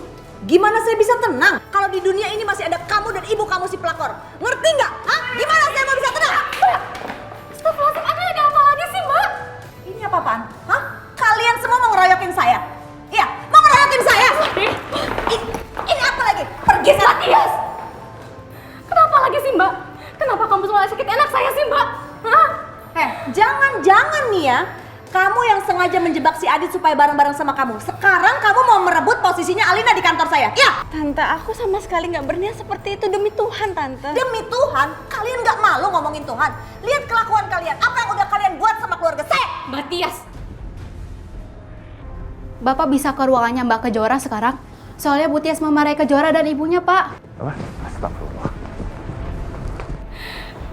Gimana saya bisa tenang kalau di dunia ini masih ada kamu dan ibu kamu si pelakor? Ngerti nggak? Hah? Gimana saya mau bisa tenang? Astagfirullahaladzim, ada apa lagi sih, Mbak? Ini apa-apaan? Hah? Kalian semua mau ngeroyokin saya? Iya, mau ngeroyokin saya? Ini apa lagi? Pergi sana. Tias! Kenapa lagi sih, Mbak? Kenapa kamu selalu sakit enak saya sih, Mbak? Hah? Jangan nih ya. Kamu yang sengaja menjebak si Adit supaya bareng-bareng sama kamu. Sekarang kamu mau merebut posisinya Alina di kantor saya. Ya? Tante, aku sama sekali nggak berniat seperti itu. Demi Tuhan, Tante. Demi Tuhan? Kalian nggak malu ngomongin Tuhan? Lihat kelakuan kalian. Apa yang udah kalian buat sama keluarga saya? Mbak Tias! Bapak bisa ke ruangannya Mbak Kejora sekarang? Soalnya Bu Tias memarahi Kejora dan ibunya, Pak. Apa? Astagfirullah.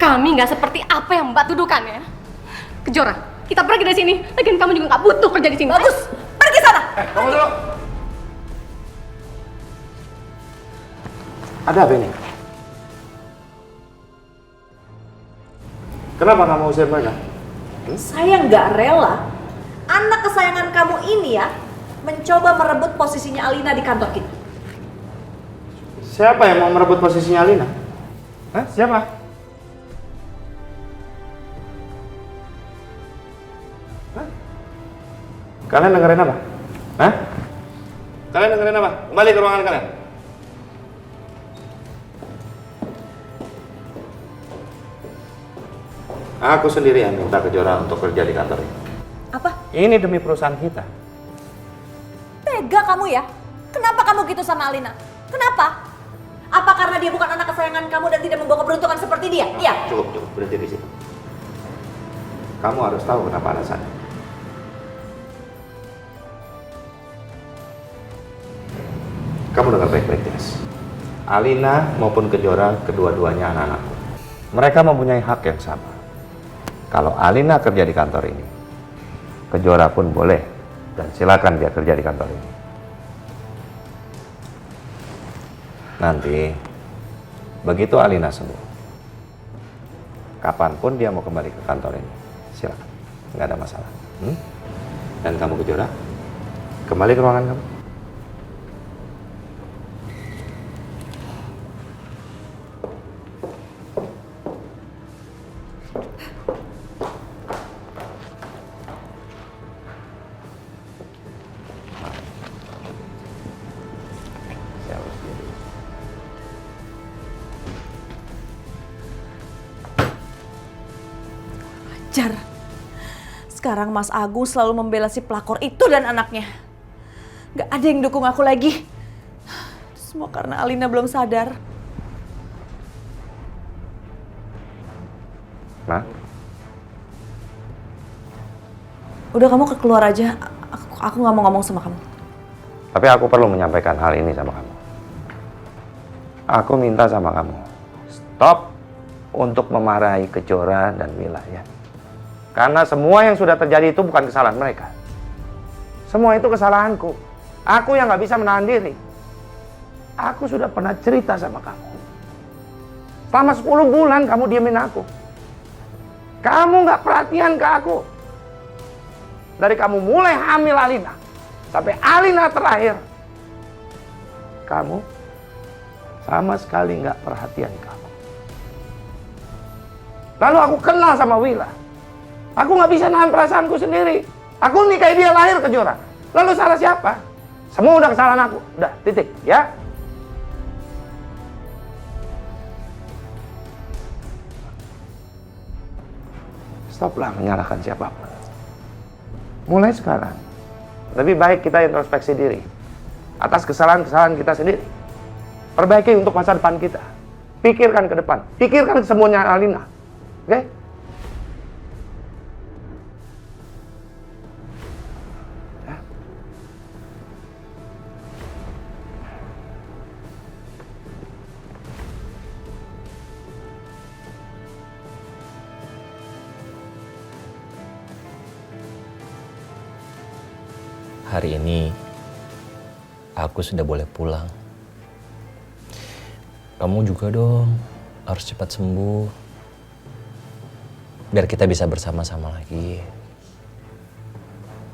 Kami nggak seperti apa yang Mbak tuduhkan ya. Kejora, kita pergi dari sini. Lagian kamu juga nggak butuh kerja di sini. Bagus, pergi sana. Tunggu dulu. Ada apa ini? Kenapa kamu usir mereka? Saya nggak rela anak kesayangan kamu ini ya mencoba merebut posisinya Alina di kantor kita. Siapa yang mau merebut posisinya Alina? Hah? Siapa? Hah? Kalian dengerin apa? Hah? Kalian dengerin apa? Kembali ke ruangan kalian. Aku sendiri yang minta Kejora untuk kerja di kantor ini. Apa? Ini demi perusahaan kita. Tega kamu ya? Kenapa kamu gitu sama Alina? Kenapa? Apa karena dia bukan anak kesayangan kamu dan tidak membawa keberuntungan seperti dia? Iya. Cukup, berhenti di situ. Kamu harus tahu kenapa alasannya. Kamu dengar baik-baik, Tias. Alina maupun Kejora, kedua-duanya anak-anakku. Mereka mempunyai hak yang sama. Kalau Alina kerja di kantor ini, Kejora pun boleh dan silakan dia kerja di kantor ini. Nanti begitu Alina sembuh, kapanpun dia mau kembali ke kantor ini, silakan, nggak ada masalah. Dan kamu Kejora, kembali ke ruangan kamu. Sekarang Mas Agung selalu membela si pelakor itu dan anaknya. Gak ada yang dukung aku lagi. Semua karena Alina belum sadar. Nah? Udah, kamu keluar aja. Aku gak mau ngomong sama kamu. Tapi aku perlu menyampaikan hal ini sama kamu. Aku minta sama kamu, stop untuk memarahi Kejora dan Mila ya. Karena semua yang sudah terjadi itu bukan kesalahan mereka. Semua itu kesalahanku. Aku yang gak bisa menahan diri. Aku sudah pernah cerita sama kamu. Selama 10 bulan kamu diemin aku. Kamu gak perhatian ke aku. Dari kamu mulai hamil Alina sampai Alina terakhir, kamu sama sekali gak perhatian ke aku. Lalu aku kenal sama Wila. Aku gak bisa nahan perasaanku sendiri. Aku nikahi dia lahir Kejora. Lalu salah siapa? Semua udah kesalahan aku. Udah, titik, ya. Stoplah menyalahkan siapapun. Mulai sekarang, lebih baik kita introspeksi diri atas kesalahan-kesalahan kita sendiri. Perbaiki untuk masa depan kita. Pikirkan ke depan. Pikirkan semuanya Alina. Oke? Hari ini aku sudah boleh pulang. Kamu juga dong harus cepat sembuh. Biar kita bisa bersama-sama lagi.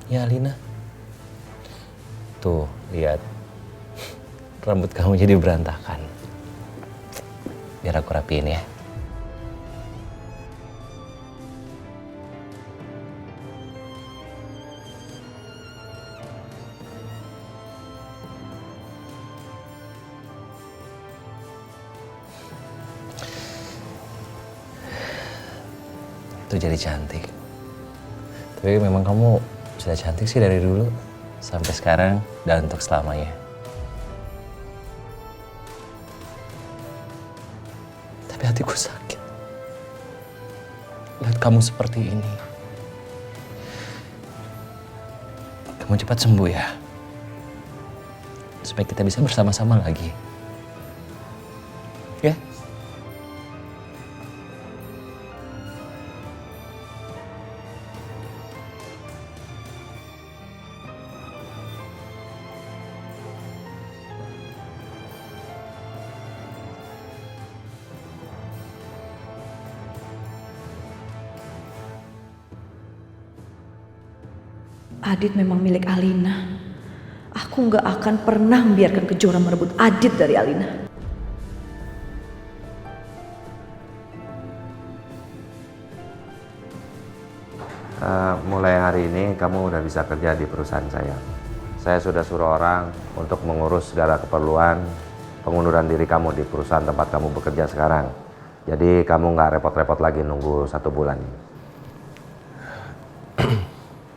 Ya Alina. Tuh, lihat. Rambut kamu jadi berantakan. Biar aku rapiin ya. Tuh jadi cantik. Tapi memang kamu sudah cantik sih dari dulu sampai sekarang dan untuk selamanya. Tapi hatiku sakit lihat kamu seperti ini. Kamu cepat sembuh ya, supaya kita bisa bersama-sama lagi. Ya? Adit memang milik Alina. Aku nggak akan pernah membiarkan Kejora merebut Adit dari Alina. Mulai hari ini kamu udah bisa kerja di perusahaan saya. Saya sudah suruh orang untuk mengurus segala keperluan pengunduran diri kamu di perusahaan tempat kamu bekerja sekarang. Jadi kamu nggak repot-repot lagi nunggu 1 bulan.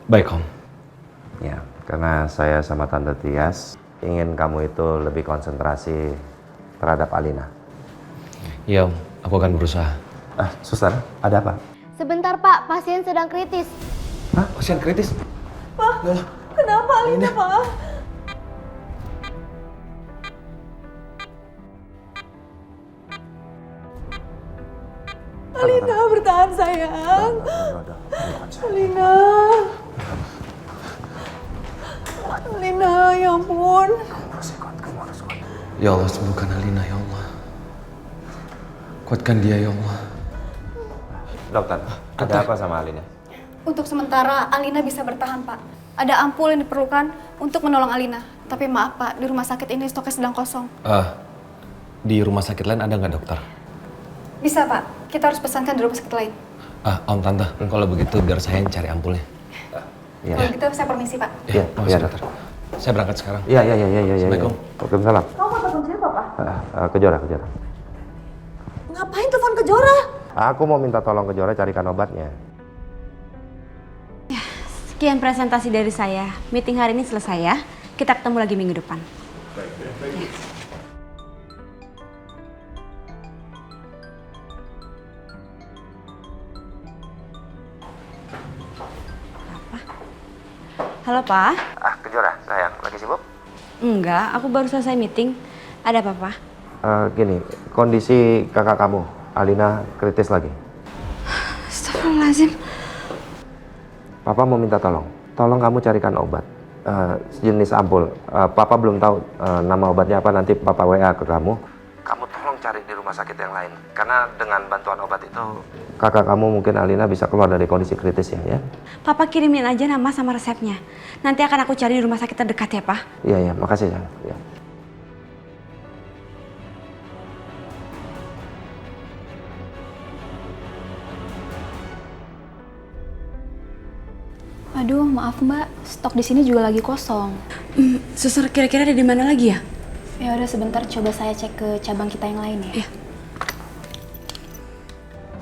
Baik, Om. Ya, karena saya sama Tante Tias ingin kamu itu lebih konsentrasi terhadap Alina. Iya, Om. Aku akan berusaha. Suster, ada apa? Sebentar Pak, pasien sedang kritis. Hah? Pasien kritis? Pak, kenapa Alina, Pak? Alina, bertahan sayang. Alina. Alina, ya ampun. Ya Allah, sembuhkan Alina ya Allah. Kuatkan dia ya Allah. Dokter, ada apa sama Alina? Untuk sementara Alina bisa bertahan, Pak. Ada ampul yang diperlukan untuk menolong Alina. Tapi maaf, Pak, di rumah sakit ini stoknya sedang kosong. Di rumah sakit lain ada nggak, dokter? Bisa, Pak. Kita harus pesankan di rumah sakit lain. Om, Tante, kalau begitu biar saya yang cari ampulnya. Kalau gitu saya permisi, Pak. Iya, dokter. Saya berangkat sekarang. Iya. Assalamualaikum. Waalaikumsalam. Kamu mau telepon siapa, Pak? Kejora. Ngapain telepon Kejora? Aku mau minta tolong Kejora carikan obatnya. Sekian presentasi dari saya. Meeting hari ini selesai ya. Kita ketemu lagi minggu depan. Halo, Pak. Kejora, sayang, lagi sibuk? Enggak, aku baru selesai meeting. Ada apa, Pak? Gini, kondisi kakak kamu, Alina, kritis lagi. Astagfirullahaladzim. Papa mau minta tolong. Tolong kamu carikan obat. Sejenis ampul. Papa belum tahu nama obatnya apa, nanti Papa WA ke kamu. Kamu tolong cari di rumah sakit yang lain. Karena dengan bantuan obat itu, kakak kamu mungkin Alina bisa keluar dari kondisi kritis ya. Papa kirimin aja nama sama resepnya. Nanti akan aku cari di rumah sakit terdekat ya, Pak. Iya, makasih sayang. Ya. Aduh, maaf Mbak, stok di sini juga lagi kosong. Suster kira-kira ada di mana lagi ya? Ya udah sebentar, coba saya cek ke cabang kita yang lain ya. Iya.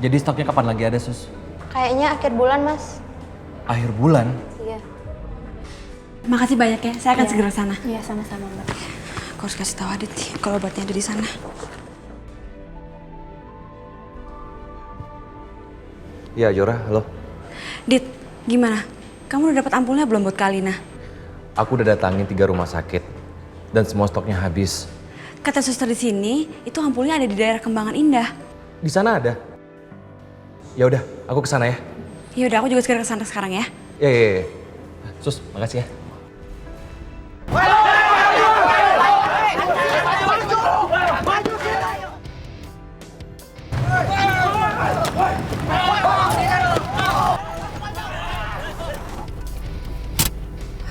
Jadi stoknya kapan lagi ada, Sus? Kayaknya akhir bulan, Mas. Akhir bulan? Iya. Makasih banyak ya, saya akan Iya. segera sana. Iya, sama-sama Mbak. Aku harus kasih tahu Adit nih kalau obatnya ada di sana. Iya, Jora, halo. Dit, gimana? Kamu udah dapat ampulnya belum buat Kalina? Aku udah datangin 3 rumah sakit dan semua stoknya habis. Kata suster di sini, itu ampulnya ada di daerah Kembangan Indah. Di sana ada. Ya udah, aku kesana ya. Ya udah, aku juga segera kesana sekarang ya. Iya. Sus, makasih ya.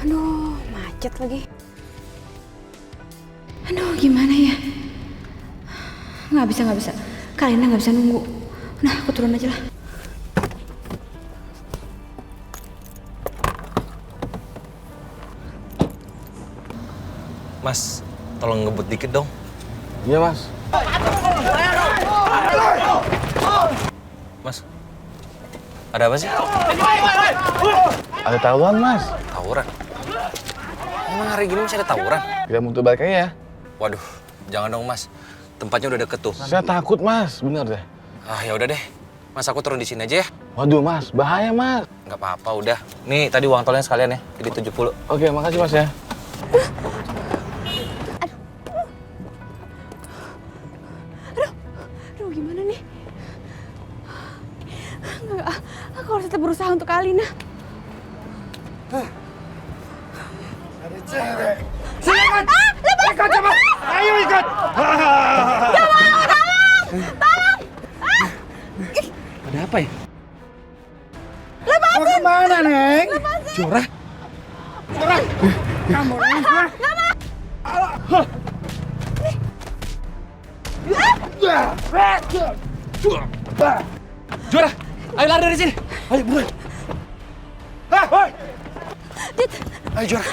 Aduh, macet lagi. Aduh, gimana ya? Nggak bisa. Kalina nggak bisa nunggu. Nah, aku turun aja lah. Mas, tolong ngebut dikit dong. Iya, Mas. Mas, ada apa sih? Ada tawuran, Mas. Tawuran? Emang hari gini masih ada tawuran? Kita muter balik aja ya. Waduh, jangan dong Mas. Tempatnya udah deket tuh. Saya takut, Mas. Bener deh. Ah ya udah deh. Mas aku turun di sini aja ya. Waduh, Mas. Bahaya, Mas. Nggak apa-apa udah. Nih tadi uang tolnya sekalian ya. Jadi 70. Oke, makasih, Mas ya. Aduh, gimana nih? Nggak, aku harus tetap berusaha untuk Kalina. Ada cewek. Silakan. Ikut coba. Ayo ikut. Tolong! Ada apa ya? Mau kemana, Neng? Jora? Kamu, Neng. Jora, ayo lari dari sini. Ayo buruan. Dit. Ayo Jora.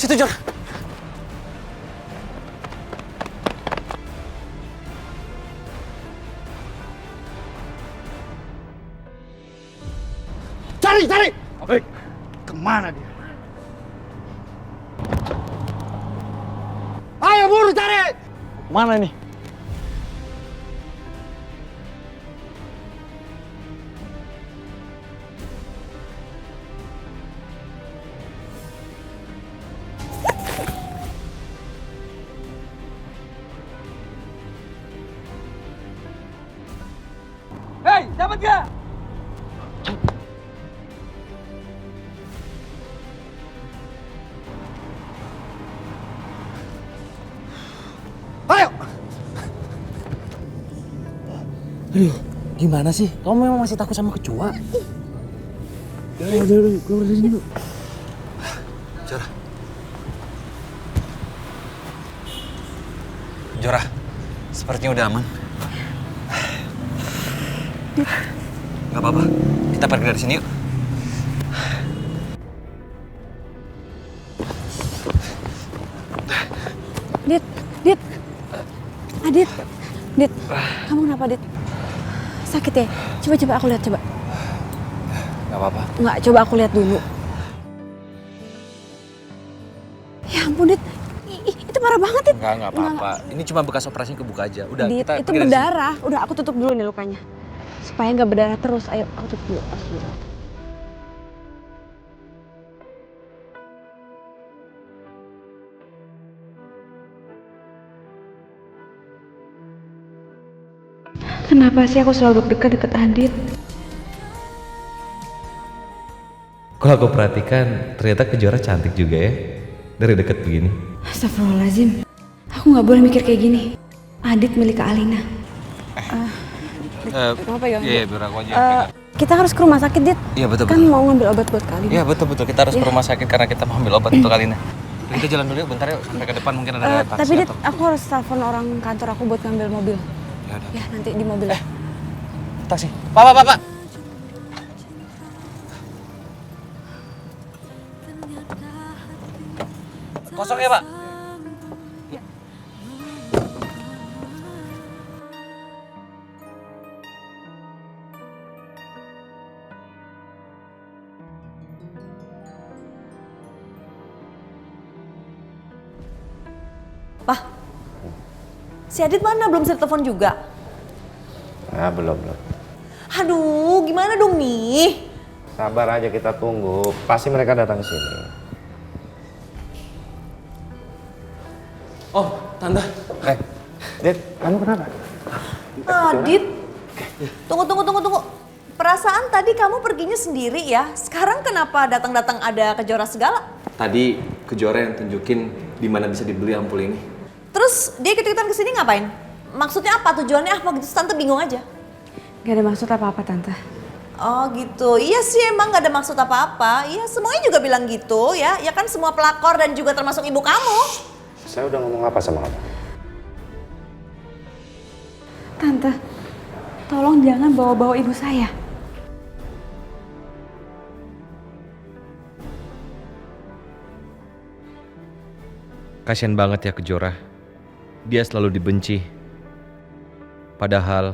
Situ Jora. Cari. Kemana dia? Ayo buru cari. Mana ini? Hei, dapat gak? Ayo. Aduh, gimana sih? Kamu memang masih takut sama kecoa? Udah, keluar dari sini dulu. Jora, sepertinya udah aman. Gak apa-apa, kita pergi dari sini yuk. Dit, kamu kenapa Dit? Sakit ya? Coba aku lihat coba. Gak apa-apa. Nggak, coba aku lihat dulu. Ya ampun Dit, itu parah banget Dit. Enggak apa-apa. Ini cuma bekas operasi kebuka aja. Udah, Dit, kita itu pergi dari berdarah. Udah, aku tutup dulu nih lukanya. Supaya nggak berdarah terus. Ayo, aku tutup dulu. Kenapa sih aku selalu deket Adit? Kalau aku perhatikan, ternyata Kejora cantik juga ya. Dari deket begini. Astagfirullahaladzim. Aku nggak boleh mikir kayak gini. Adit milik Kak Alina. Kamu pegang. Iya, biar aku aja. Kita harus ke rumah sakit, Dit. Iya, betul. Kan mau ngambil obat buat Kak Alina. Iya, betul. Kita harus ke rumah sakit karena kita mau ambil obat untuk Alina. Kita jalan dulu yuk, bentar yuk. Sampai ke depan mungkin ada taksi. Tapi Dit, aku harus telepon orang kantor aku buat ngambil mobil. Ya udah. Ya, nanti di mobil. taksi. Pak. Kosong ya, Pak? Pak, si Adit mana? Belum bisa telepon juga? Nah, belum. Aduh, gimana dong nih? Sabar aja, kita tunggu. Pasti mereka datang ke sini. Oh, Tante. Dit, kamu kenapa? Adit, tunggu. Perasaan tadi kamu perginya sendiri ya? Sekarang kenapa datang-datang ada Kejora segala? Tadi Kejora yang tunjukin di mana bisa dibeli ampul ini. Terus dia ikut-ikutan kesini ngapain? Maksudnya apa? Tujuannya apa gitu? Tante bingung aja. Gak ada maksud apa-apa, Tante. Oh gitu, iya sih emang gak ada maksud apa-apa. Iya semuanya juga bilang gitu ya. Ya kan semua pelakor dan juga termasuk ibu kamu. Saya udah ngomong apa sama kamu? Tante, tolong jangan bawa-bawa ibu saya. Kasian banget ya Kejora. Dia selalu dibenci. Padahal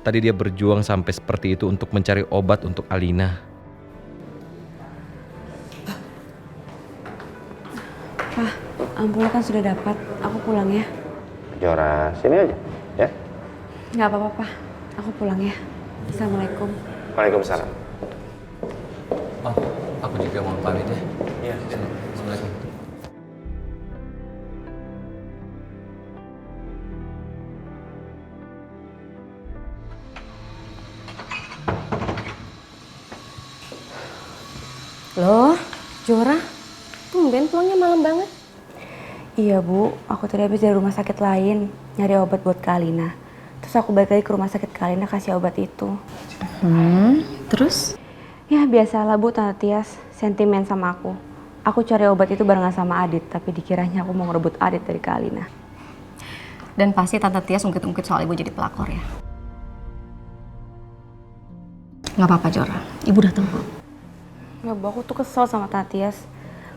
tadi dia berjuang sampai seperti itu untuk mencari obat untuk Alina. Pak, ampulnya kan sudah dapat. Aku pulang ya. Kejora, sini aja, ya? Nggak apa-apa, Pak. Aku pulang ya. Assalamualaikum. Waalaikumsalam. Oh, aku juga mau pamit ya. Iya. Assalamualaikum. Loh, Jora, tumben pulangnya malam banget. Iya, Bu. Aku tadi habis dari rumah sakit lain nyari obat buat Kak Alina. Terus aku balik lagi ke rumah sakit Kak Alina kasih obat itu. Terus? Ya, biasalah Bu, Tante Tias sentimen sama aku. Aku cari obat itu barengan sama Adit, tapi dikiranya aku mau ngerebut Adit dari Kak Alina. Dan pasti Tante Tias ungkit-ungkit soal ibu jadi pelakor ya. Nggak apa-apa, Jora. Ibu datang kok. Ya, Bu, aku tuh kesel sama Tante Tias.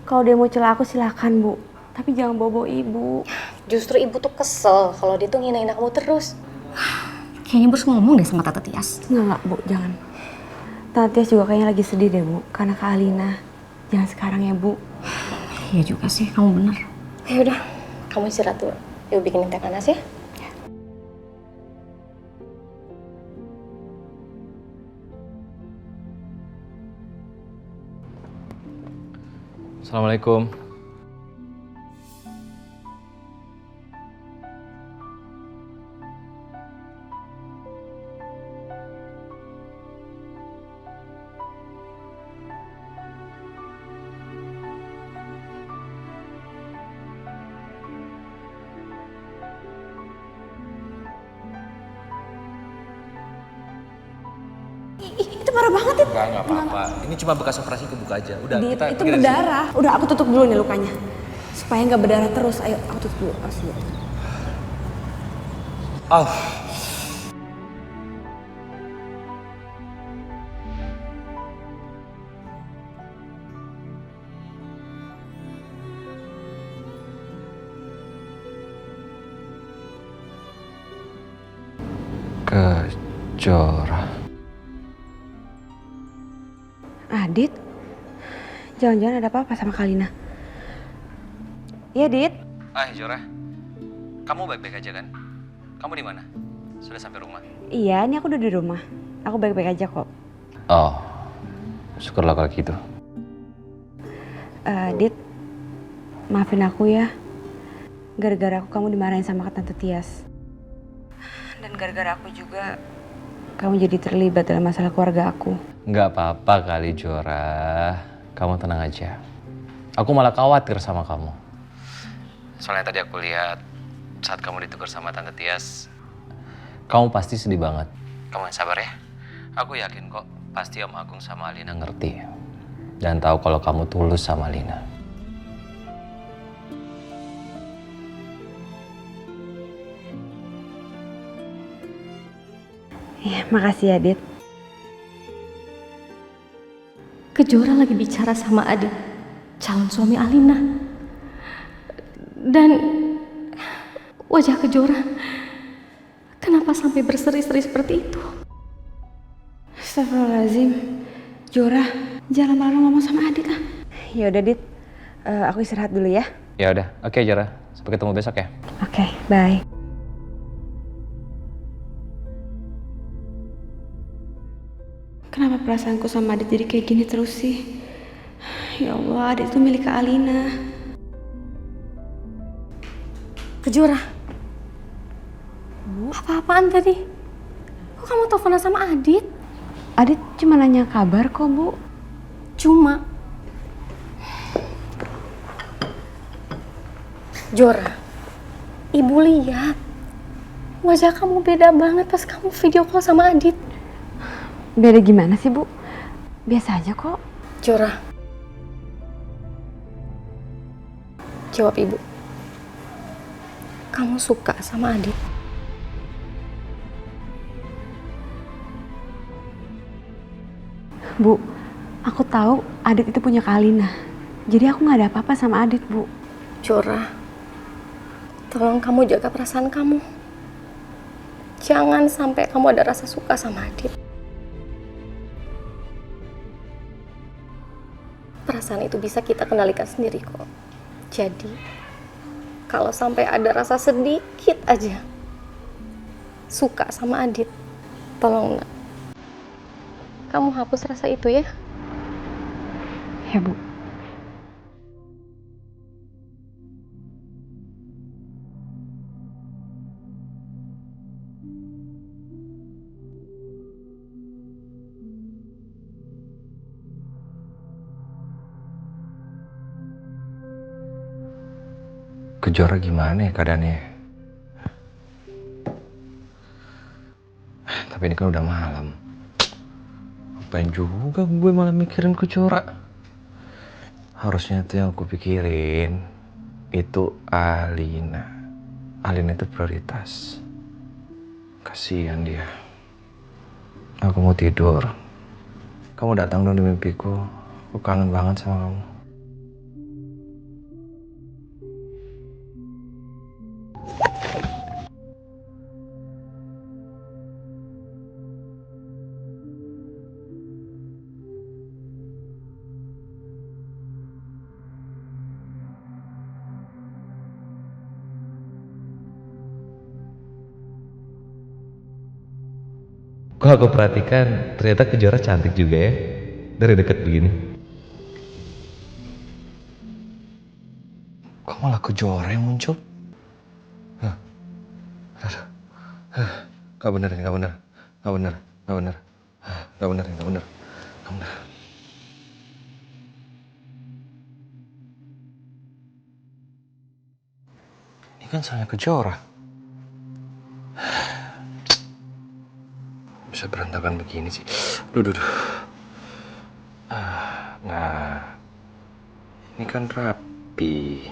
Kalau dia mau celah aku silakan, Bu. Tapi jangan bawa-bawa ibu. Justru ibu tuh kesel kalau dia tuh nginain kamu terus. Kayaknya ibu harus ngomong deh sama Tante Tias. Enggak, Bu, jangan. Tante Tias juga kayaknya lagi sedih deh, Bu. Karena Kak Alina. Jangan sekarang ya, Bu. Iya juga sih, kamu bener. Ya udah, kamu istirahat dulu. Ibu bikinin teh panas ya. Assalamualaikum. Itu parah banget itu. Enggak apa-apa. Ini cuma bekas operasi kebuka aja. Udah, Dit, kita itu pergi dari sini. berdarah. Udah, aku tutup dulu nih lukanya. Supaya nggak berdarah terus. Ayo, aku tutup dulu. Awas dulu. Kejora. Adit? Jangan-jangan ada apa-apa sama Kalina? Iya, Dit. Jora. Kamu baik-baik aja kan? Kamu di mana? Sudah sampai rumah? Iya, ini aku udah di rumah. Aku baik-baik aja kok. Oh, syukurlah kalau gitu. Dit, maafin aku ya. Gara-gara aku kamu dimarahin sama Tante Tias. Dan gara-gara aku juga kamu jadi terlibat dalam masalah keluarga aku. Nggak apa-apa kali, Jora. Kamu tenang aja. Aku malah khawatir sama kamu. Soalnya tadi aku lihat saat kamu ditegur sama Tante Tias, kamu pasti sedih banget. Kamu yang sabar ya. Aku yakin kok pasti Om Agung sama Alina ngerti. Dan tahu kalau kamu tulus sama Alina. Iya, makasih ya, Dit. Kejora lagi bicara sama Adit, calon suami Alina. Dan wajah Kejora kenapa sampai berseri-seri seperti itu? Astagfirullahaladzim. Jora, jangan malu ngomong sama Adit lah. Ya udah, Dit. Aku istirahat dulu ya. Ya udah, oke Jora. Sampai ketemu besok ya. Oke, bye. Kenapa perasaanku sama Adit jadi kayak gini terus sih? Ya Allah, Adit itu milik Kak Alina. Kejora, apa-apaan tadi? Kok kamu teleponan sama Adit? Adit cuma nanya kabar kok, Bu. Cuma. Jora, Ibu lihat. Wajah kamu beda banget pas kamu video call sama Adit. Beda gimana sih, Bu? Biasa aja kok. Jora, jawab Ibu. Kamu suka sama Adit? Bu, aku tahu Adit itu punya Kak Alina. Jadi aku gak ada apa-apa sama Adit, Bu. Jora, tolong kamu jaga perasaan kamu. Jangan sampai kamu ada rasa suka sama Adit. Perasaan itu bisa kita kendalikan sendiri kok. Jadi, kalau sampai ada rasa sedikit aja suka sama Adit, tolong nak, kamu hapus rasa itu ya. Ya, Bu. Kejora gimana ya keadaannya? Tapi ini kan udah malam. Ngapain juga gue malah mikirin Kejora? Harusnya tuh yang aku pikirin itu Alina. Alina itu prioritas. Kasihan dia. Aku mau tidur. Kamu datang dong di mimpiku. Aku kangen banget sama kamu. Kok aku perhatikan ternyata Kejora cantik juga ya, dari dekat begini. Kok malah Kejora yang muncul? Gak bener. Ini kan soalnya Kejora. Bisa berantakan begini sih. Duh. Nah, ini kan rapi.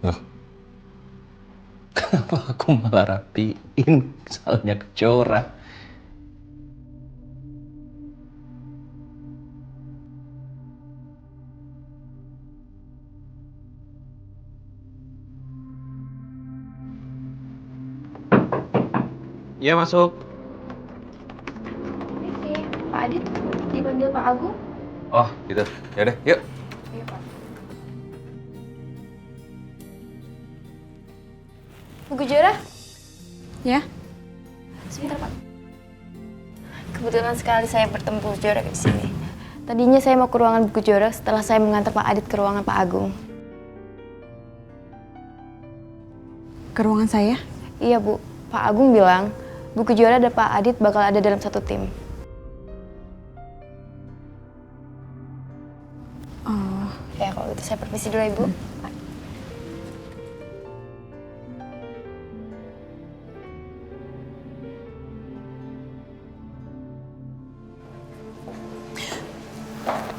Loh, kenapa aku malah rapiin soalnya Kejora? Ya, masuk. Ini Pak Adit dipanggil Pak Agung. Oh, gitu. Ya udah, yuk. Iya, Pak. Bu Kejora? Ya? Sebentar, Pak. Kebetulan sekali saya bertemu Bu Kejora di sini. Tadinya saya mau ke ruangan Bu Kejora setelah saya mengantar Pak Adit ke ruangan Pak Agung. Ke ruangan saya? Iya, Bu. Pak Agung bilang Bu Kejora dan Pak Adit bakal ada dalam satu tim. Oh. Ya, kalau gitu saya permisi dulu, Ibu.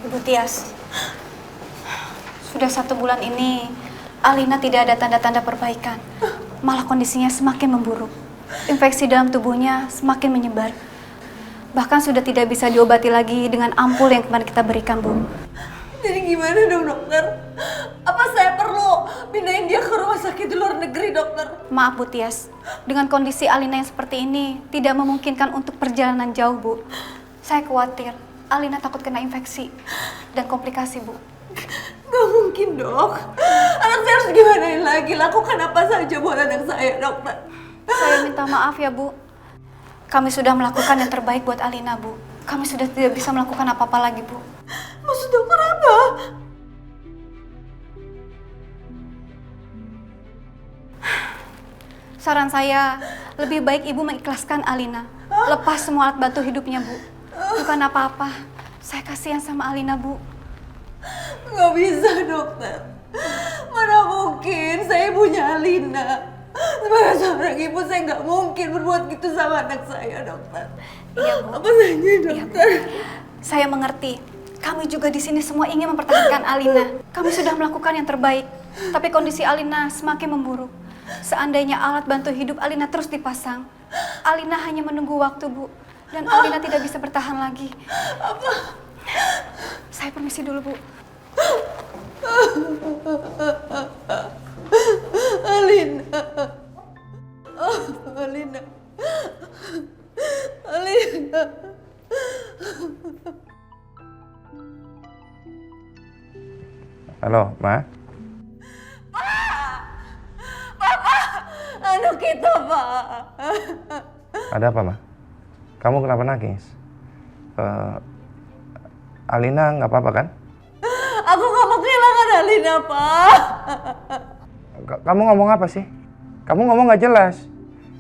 Ibu Tias, sudah 1 bulan ini Alina tidak ada tanda-tanda perbaikan. malah kondisinya semakin memburuk. Infeksi dalam tubuhnya semakin menyebar. Bahkan sudah tidak bisa diobati lagi dengan ampul yang kemarin kita berikan, Bu. Jadi gimana dong, dokter? Apa saya perlu pindahin dia ke rumah sakit di luar negeri, dokter? Maaf, Bu Tias. Dengan kondisi Alina yang seperti ini, tidak memungkinkan untuk perjalanan jauh, Bu. Saya khawatir Alina takut kena infeksi dan komplikasi, Bu. Gak mungkin, dok. Anak saya harus gimanain lagi? Lakukan apa saja buat anak saya, dokter. Saya minta maaf ya, Bu. Kami sudah melakukan yang terbaik buat Alina, Bu. Kami sudah tidak bisa melakukan apa-apa lagi, Bu. Maksud dokter apa? Saran saya, lebih baik Ibu mengikhlaskan Alina. Lepas semua alat bantu hidupnya, Bu. Bukan apa-apa. Saya kasihan sama Alina, Bu. Gak bisa, dokter. Mana mungkin saya ibunya Alina. Sebagai seorang ibu, saya nggak mungkin berbuat gitu sama anak saya, dokter. Iya, Bu. Apa saja, dokter? Iya, saya mengerti. Kami juga di sini semua ingin mempertahankan Alina. Kami sudah melakukan yang terbaik. Tapi kondisi Alina semakin memburuk. Seandainya alat bantu hidup Alina terus dipasang, Alina hanya menunggu waktu, Bu. Dan Alina tidak bisa bertahan lagi. Apa? Saya permisi dulu, Bu. Alina. Oh, Alina. Alina. Halo, Ma? Papa! Anak kita, Pak. Ada apa, Ma? Kamu kenapa nangis? Alina nggak apa-apa kan? Aku gak mau kehilangan Alina, Pak. Kamu ngomong apa sih? Kamu ngomong nggak jelas.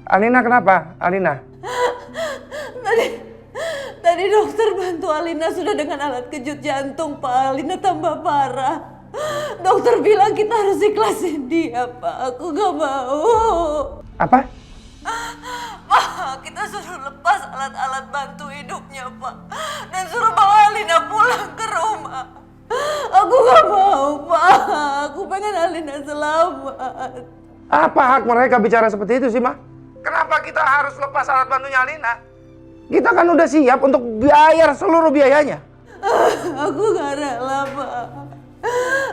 Alina kenapa? Alina? Tadi dokter bantu Alina sudah dengan alat kejut jantung, Pak. Alina tambah parah. Dokter bilang kita harus ikhlasin dia, Pak. Aku gak mau. Apa? Pak, kita suruh lepas alat-alat bantu hidupnya, Pak. Dan suruh bawa Alina pulang ke rumah. Aku gak mau, Pak. Aku pengen Alina selamat. Apa hak mereka bicara seperti itu sih, Ma? Kenapa kita harus lepas alat bantunya Alina? Kita kan udah siap untuk bayar seluruh biayanya. Aku gak rela, Pak.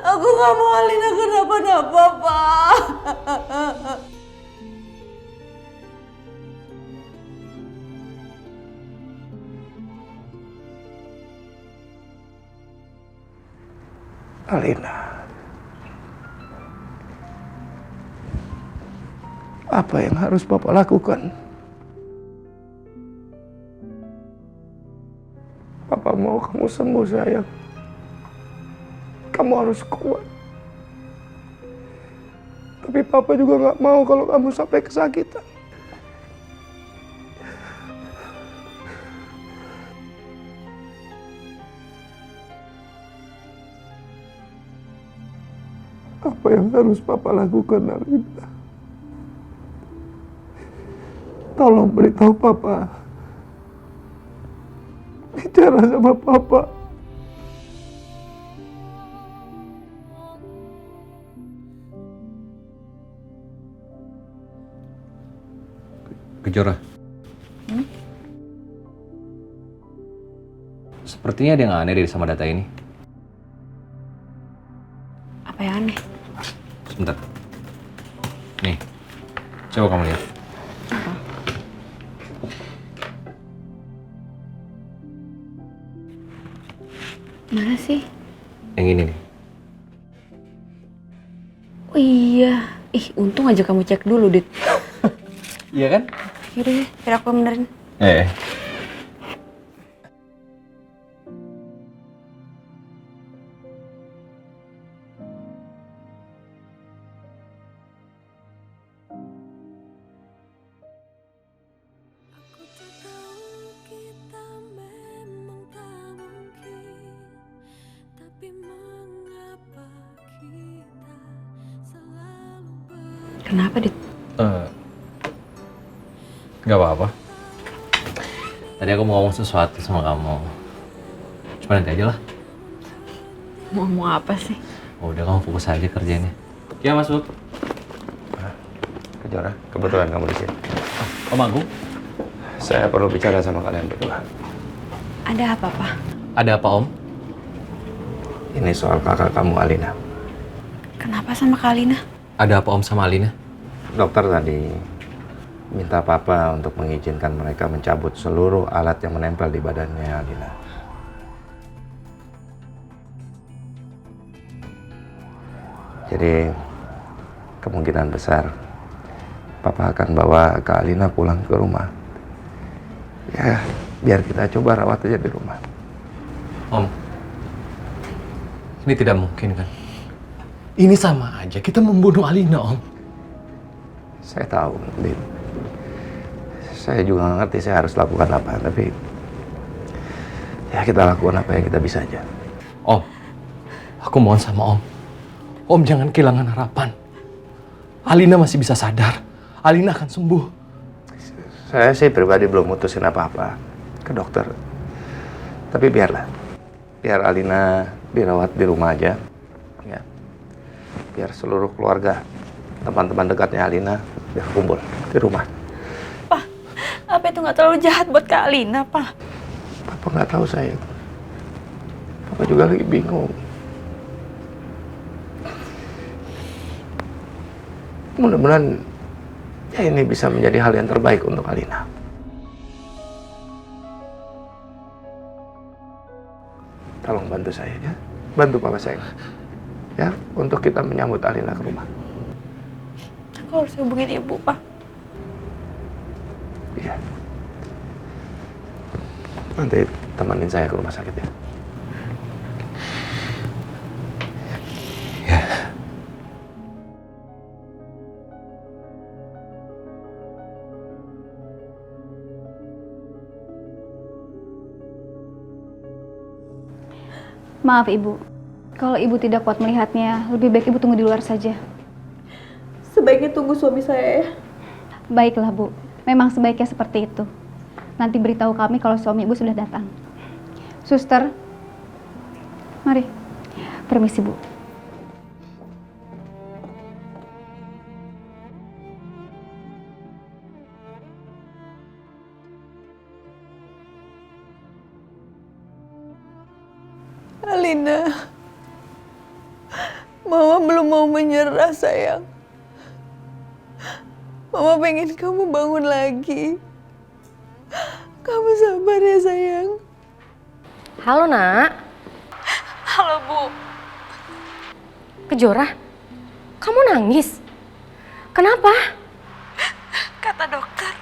Aku gak mau Alina kenapa-napa, Pak. Alina, apa yang harus Papa lakukan? Papa mau kamu sembuh, sayang. Kamu harus kuat. Tapi Papa juga nggak mau kalau kamu sampai kesakitan. Apa yang harus Papa lakukan, Alina? Tolong beritahu Papa. Bicara sama Papa. Kejora. Sepertinya ada yang aneh dari sama data ini. Apa yang aneh? Sebentar. Nih, coba kamu lihat. Apa? Mana sih? Yang ini nih. Oh iya. Ih, untung aja kamu cek dulu, Dit. Iya kan? Yaudah ya, biar aku benerin. Kenapa, Dit? Gak apa-apa. Tadi aku mau ngomong sesuatu sama kamu. Cuma nanti aja lah. Mau ngomong apa sih? Oh, udah kamu fokus aja kerjanya. Ya, masuk. Kejora, kebetulan kamu di sini. Om Agung? Saya perlu bicara sama kalian berdua. Ada apa, Pak? Ada apa, Om? Ini soal kakak kamu, Alina. Kenapa sama Kak Alina? Ada apa, Om, sama Alina? Dokter tadi minta Papa untuk mengizinkan mereka mencabut seluruh alat yang menempel di badannya Alina. Jadi kemungkinan besar Papa akan bawa Kak Alina pulang ke rumah. Ya, biar kita coba rawat aja di rumah. Om, ini tidak mungkin kan? Ini sama aja kita membunuh Alina, Om. Saya tahu, Din. Saya juga nggak ngerti saya harus lakukan apa, tapi ya kita lakukan apa yang kita bisa aja. Om, aku mohon sama Om. Om jangan kehilangan harapan. Alina masih bisa sadar. Alina akan sembuh. Saya sih pribadi belum mutusin apa-apa ke dokter. Tapi biarlah. Biar Alina dirawat di rumah aja. Ya. Biar seluruh keluarga, teman-teman dekatnya Alina biar kumpul di rumah. Pak, apa itu nggak terlalu jahat buat Kak Alina, Pak? Papa nggak tahu sayang. Papa juga lagi bingung. Mudah-mudahan ya ini bisa menjadi hal yang terbaik untuk Alina. Tolong bantu saya ya. Bantu Papa sayang. Ya, untuk kita menyambut Alina ke rumah. Aku harus hubungin ibu, Pak. Iya. Nanti temenin saya ke rumah sakit ya. Maaf Ibu, kalau Ibu tidak kuat melihatnya, lebih baik Ibu tunggu di luar saja. Sebaiknya tunggu suami saya ya. Baiklah Bu, memang sebaiknya seperti itu. Nanti beritahu kami kalau suami Ibu sudah datang. Suster, mari. Permisi Bu. Alina, Mama belum mau menyerah sayang. Mama pengen kamu bangun lagi. Kamu sabar ya sayang. Halo nak. Halo Bu. Kejora, kamu nangis? Kenapa? Kata dokter,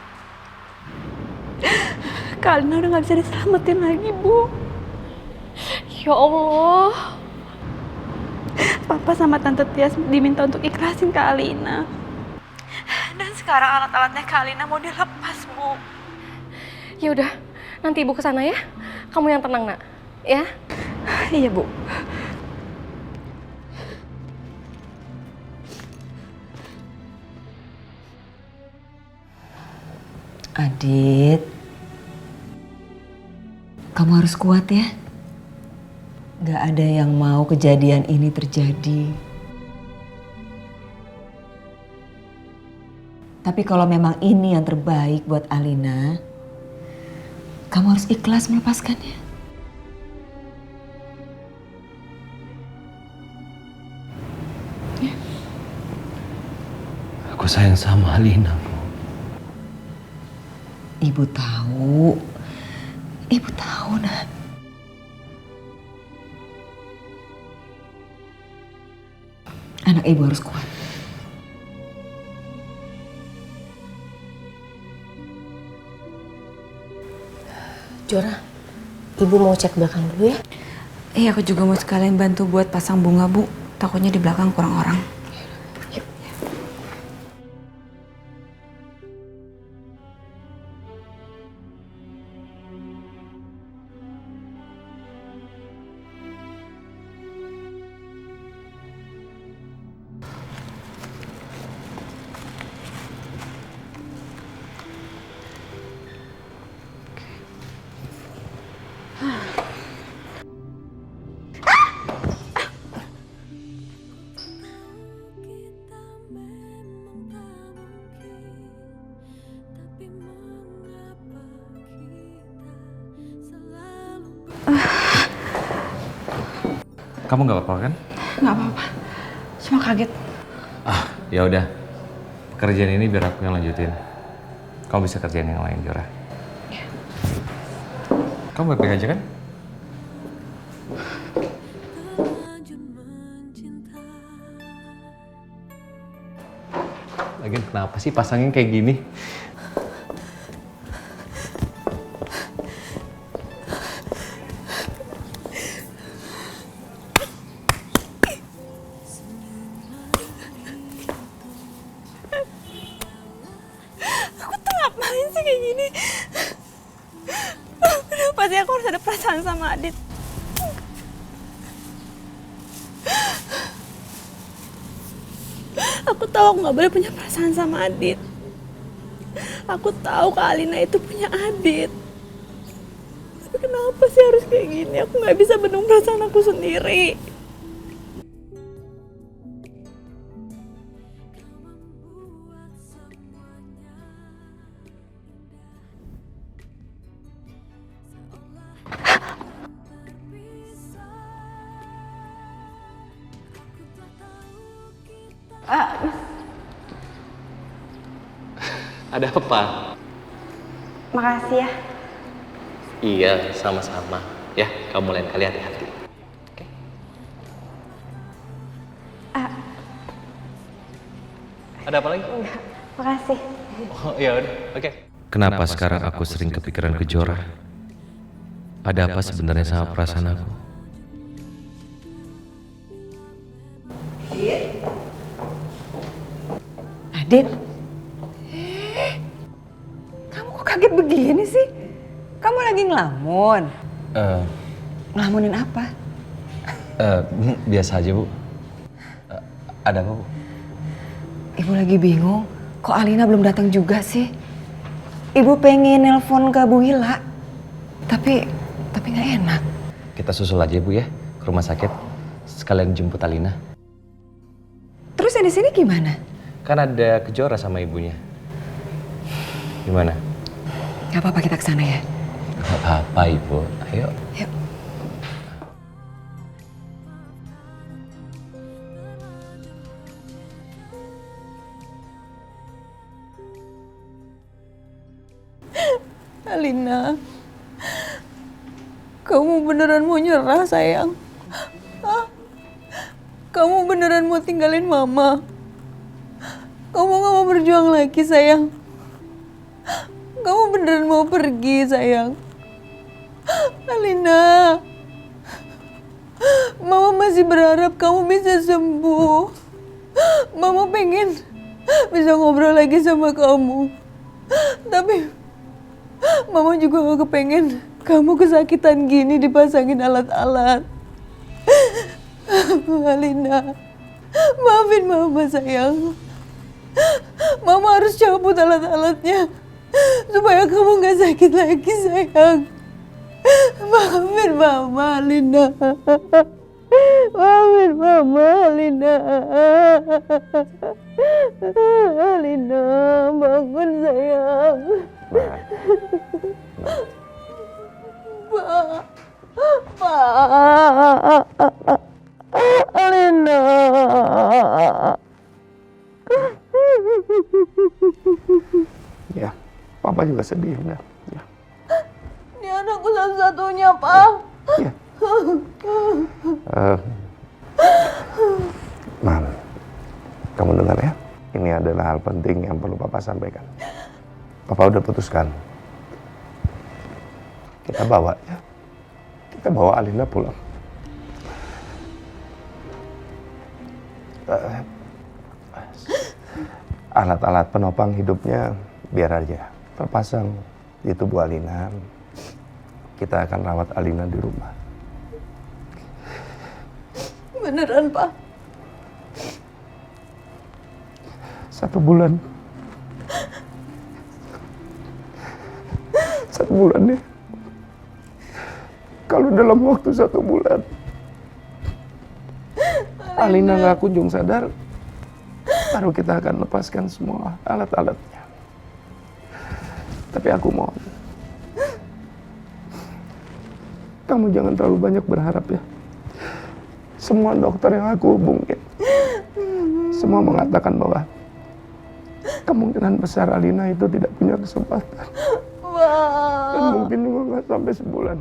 Kak Alina udah gak bisa diselamatin lagi Bu. Ya Allah. Papa sama Tante Tias diminta untuk ikhlasin Kak Alina. Dan sekarang alat-alatnya Kak Alina mau dilepas, Bu. Ya udah, nanti Ibu kesana ya. Kamu yang tenang, Nak. Ya? Iya, Bu. Adit, kamu harus kuat ya. Gak ada yang mau kejadian ini terjadi. Tapi kalau memang ini yang terbaik buat Alina, kamu harus ikhlas melepaskannya. Ya. Aku sayang sama Alina. Ibu tahu. Ibu tahu, Nak. Anak ibu harus kuat. Jora, Ibu mau cek belakang dulu ya? Iya, aku juga mau sekalian bantu buat pasang bunga, Bu. Takutnya di belakang kurang orang. Kamu nggak apa-apa kan? Nggak apa-apa. Cuma kaget. Ya udah. Pekerjaan ini biar aku yang lanjutin. Kamu bisa kerjain yang lain, Jora. Ya. Kamu baik-baik aja kan? Lagian kenapa sih pasangnya kayak gini? Aku tuh ngapain sih kayak gini? Kenapa sih aku harus ada perasaan sama Adit? Aku tahu aku nggak boleh punya perasaan sama Adit. Aku tahu Kak Alina itu punya Adit. Tapi kenapa sih harus kayak gini? Aku nggak bisa bendung perasaan aku sendiri. Ada apa? Makasih ya. Iya, sama-sama. Ya, kamu lain kali hati-hati. Ada apa lagi? Enggak, makasih. Oh, ya udah, oke. Kenapa sekarang aku sering kepikiran Kejora? Ada apa sebenarnya sama perasaan aku? Adit, kamu kok kaget begini sih? Kamu lagi ngelamun? Ngelamunin apa? Biasa aja, Bu. Ada apa, Bu? Ibu lagi bingung, kok Alina belum datang juga sih? Ibu pengen nelpon ke Bu Wila, tapi nggak enak. Kita susul aja, Bu, ya, ke rumah sakit. Sekalian jemput Alina. Terus yang di sini gimana? Kan ada Kejora sama ibunya. Gimana? Gak apa-apa, kita kesana ya. Gak apa-apa, Ibu. Ayo. Yuk. Alina, kamu beneran mau nyerah, sayang? Hah? Kamu beneran mau tinggalin Mama? Kamu gak mau berjuang lagi, sayang? Kamu beneran mau pergi, sayang? Alina, Mama masih berharap kamu bisa sembuh. Mama pengen bisa ngobrol lagi sama kamu. Tapi Mama juga gak kepengen kamu kesakitan gini dipasangin alat-alat. Alina, maafin Mama, sayang. Mama harus cabut alat-alatnya supaya kamu gak sakit lagi, sayang. Maafin Mama, Alina. Maafin Mama, Alina. Alina, bangun, sayang. Alina. Ya, Papa juga sedih, udah. Ya. Ini anakku satu-satunya, Pak. Ya. Mam, kamu dengar ya? Ini adalah hal penting yang perlu Papa sampaikan. Papa udah putuskan. Kita bawa ya. Kita bawa Alina pulang. Alat-alat penopang hidupnya biar aja terpasang di tubuh Alina. Kita akan rawat Alina di rumah. Beneran, Pak? 1 bulan. 1 bulan ya. Kalau dalam waktu 1 bulan Alina nggak kunjung sadar, baru kita akan lepaskan semua alat-alatnya. Tapi aku mohon, kamu jangan terlalu banyak berharap ya. Semua dokter yang aku hubungin, semua mengatakan bahwa kemungkinan besar Alina itu tidak punya kesempatan. Dan mungkin juga nggak sampai sebulan.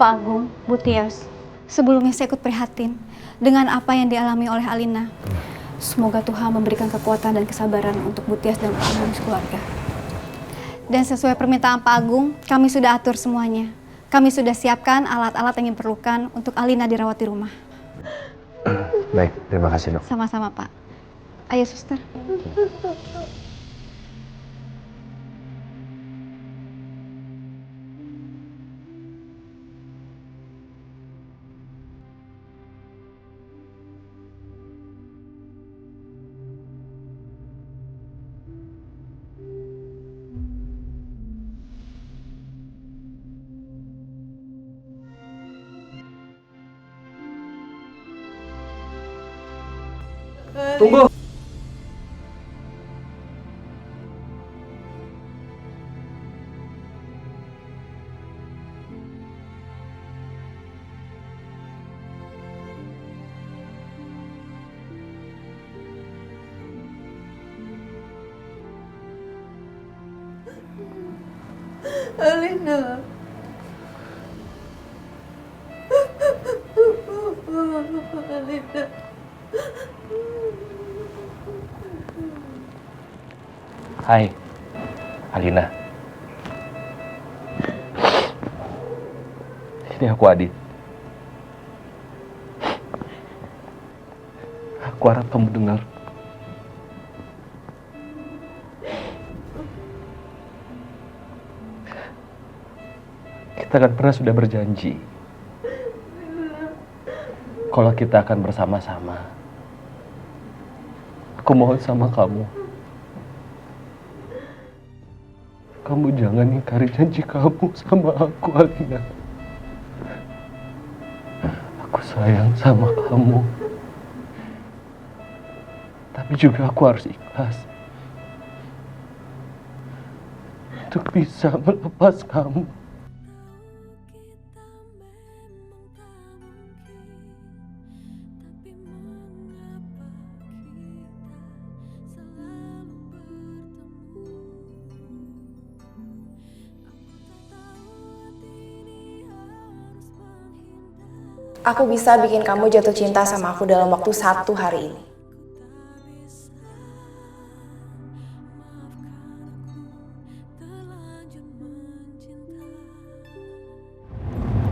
Pak Agung, Bu Tias, sebelumnya saya ikut prihatin dengan apa yang dialami oleh Alina. Semoga Tuhan memberikan kekuatan dan kesabaran untuk Bu Tias dan Pak Agung sekeluarga. Dan sesuai permintaan Pak Agung, kami sudah atur semuanya. Kami sudah siapkan alat-alat yang diperlukan untuk Alina dirawat di rumah. Baik, terima kasih dok. Sama-sama Pak. Ayo suster. Tunggu. Alina. Alina. Hai, Alina. Ini aku Adit. Aku harap kamu dengar. Kita kan pernah sudah berjanji kalau kita akan bersama-sama. Aku mohon sama kamu. Kamu jangan ingkari janji kamu sama aku, Alina. Aku sayang sama kamu. Tapi juga aku harus ikhlas untuk bisa melepas kamu. Aku bisa bikin kamu jatuh cinta sama aku dalam waktu 1 hari ini.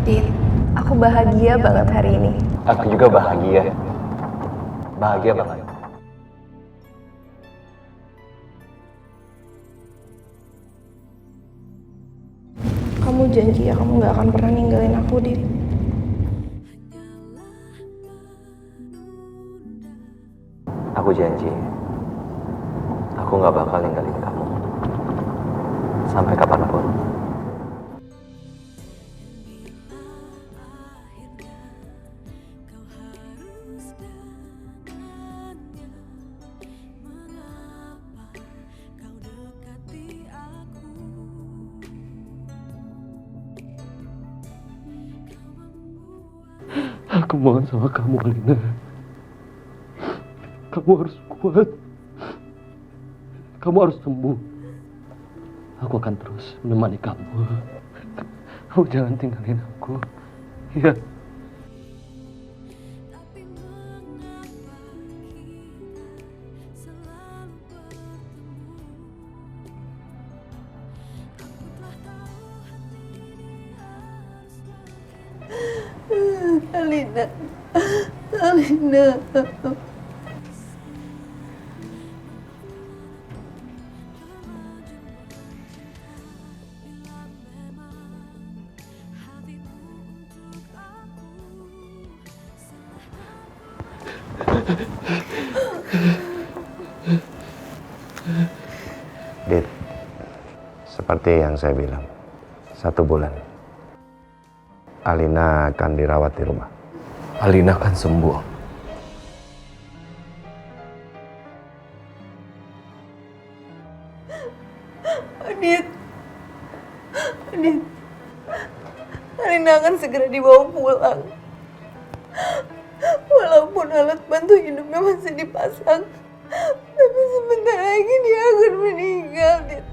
Dit, aku bahagia banget hari ini. Aku juga bahagia. Bahagia banget. Kamu janji ya kamu gak akan pernah ninggalin aku, Dit. Aku janji, aku gak bakal ninggalin kamu sampai kapanpun. Aku mohon sama kamu, Alina. Kamu harus kuat. Kamu harus sembuh. Aku akan terus menemani kamu. Kamu jangan tinggalin aku. Ya. Alina. Alina. Dit, seperti yang saya bilang, 1 bulan Alina akan dirawat di rumah. Alina akan sembuh. Adit, Alina akan segera dibawa pulang. Walaupun alat bantu hidupnya masih dipasang, tapi sebentar lagi dia akan meninggal, Dit.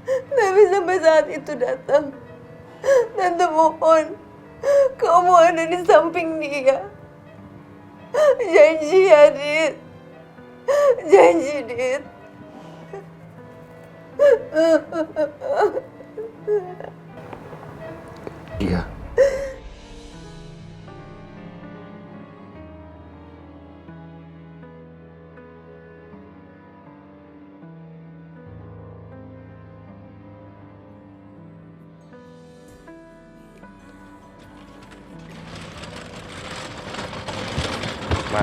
Tapi sampai saat itu datang, Tante mohon, kamu ada di samping dia. Janji ya, Dit. Janji, Dit. Iya.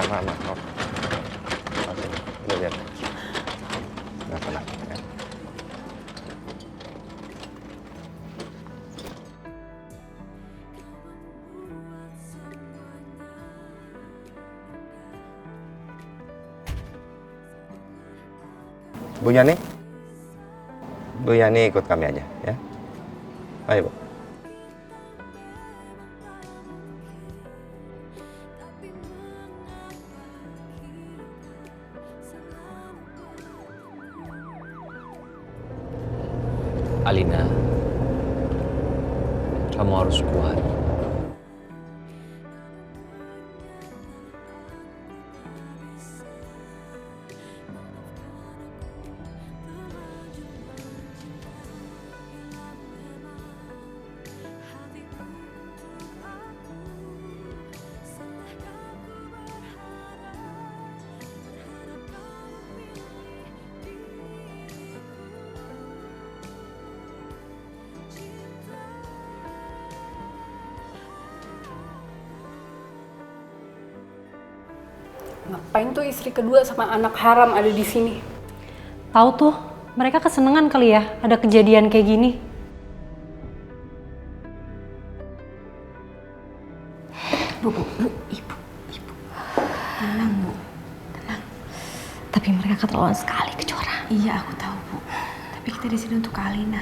Maaf. Ini lihat. Nah, tenang ya. Bu Yani ikut kami aja ya. Ayo, Bu. Alina, kamu harus kuat. Ngapain tuh istri kedua sama anak haram ada di sini? Tahu tuh, mereka kesenangan kali ya ada kejadian kayak gini. Ibu. Tenang, Bu. Tenang. Tapi mereka keterlaluan sekali Kejora. Iya, aku tahu, Bu. Tapi kita di sini untuk Alina.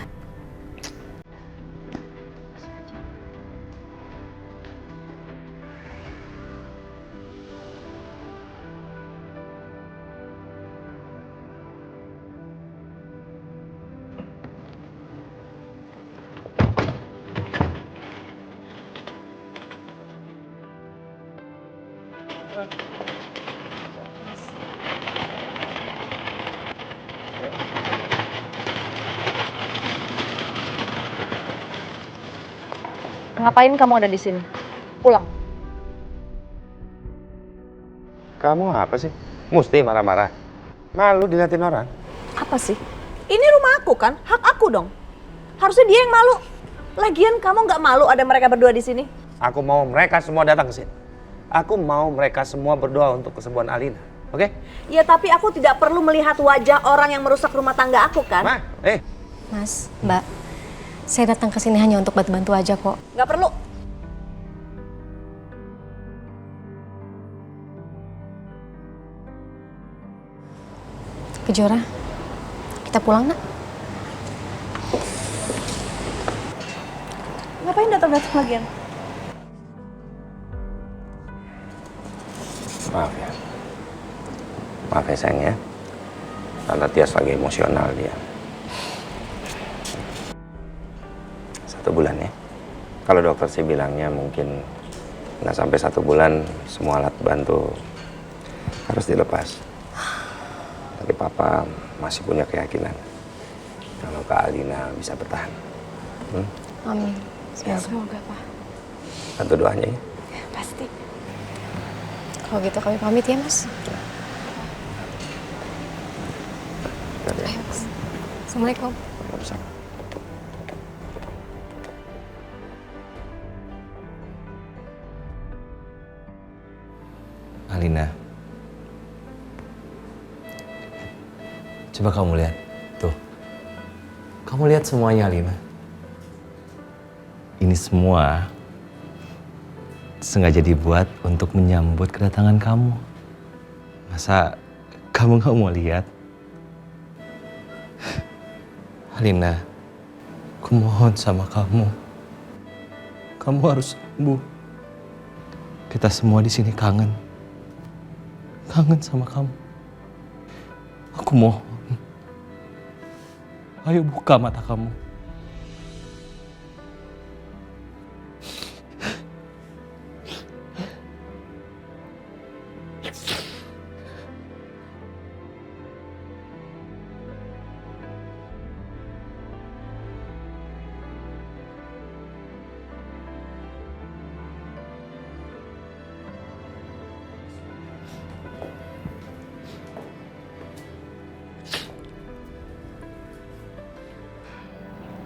Ngapain kamu ada di sini? Pulang. Kamu apa sih? Mesti marah-marah. Malu dilihatin orang. Apa sih? Ini rumah aku kan, hak aku dong. Harusnya dia yang malu. Lagian kamu nggak malu ada mereka berdua di sini? Aku mau mereka semua datang ke sini. Aku mau mereka semua berdoa untuk kesembuhan Alina. Oke? Ya tapi aku tidak perlu melihat wajah orang yang merusak rumah tangga aku kan? Mas, Mbak, saya datang ke sini hanya untuk bantu-bantu aja kok. Nggak perlu. Kejora, kita pulang nak. Ngapain datang-datang lagian? Maaf ya sayang ya. Karena Tias lagi emosional dia. 1 bulan ya. Kalau dokter sih bilangnya mungkin nggak sampai 1 bulan semua alat bantu harus dilepas. Tapi Papa masih punya keyakinan kalau Kak Alina bisa bertahan. Amin. Semoga Pak. Bantu doanya ya. Pasti. Kalau gitu kami pamit ya Mas. Ayo, Mas. Assalamualaikum. Waalaikumsalam. Alina, coba kamu lihat, tuh. Kamu lihat semuanya, Alina. Ini semua sengaja dibuat untuk menyambut kedatangan kamu. Masa kamu nggak mau lihat? Alina, aku mohon sama kamu. Kamu harus sembuh. Kita semua di sini kangen. Kangen sama kamu. Aku mohon. Ayo buka mata kamu.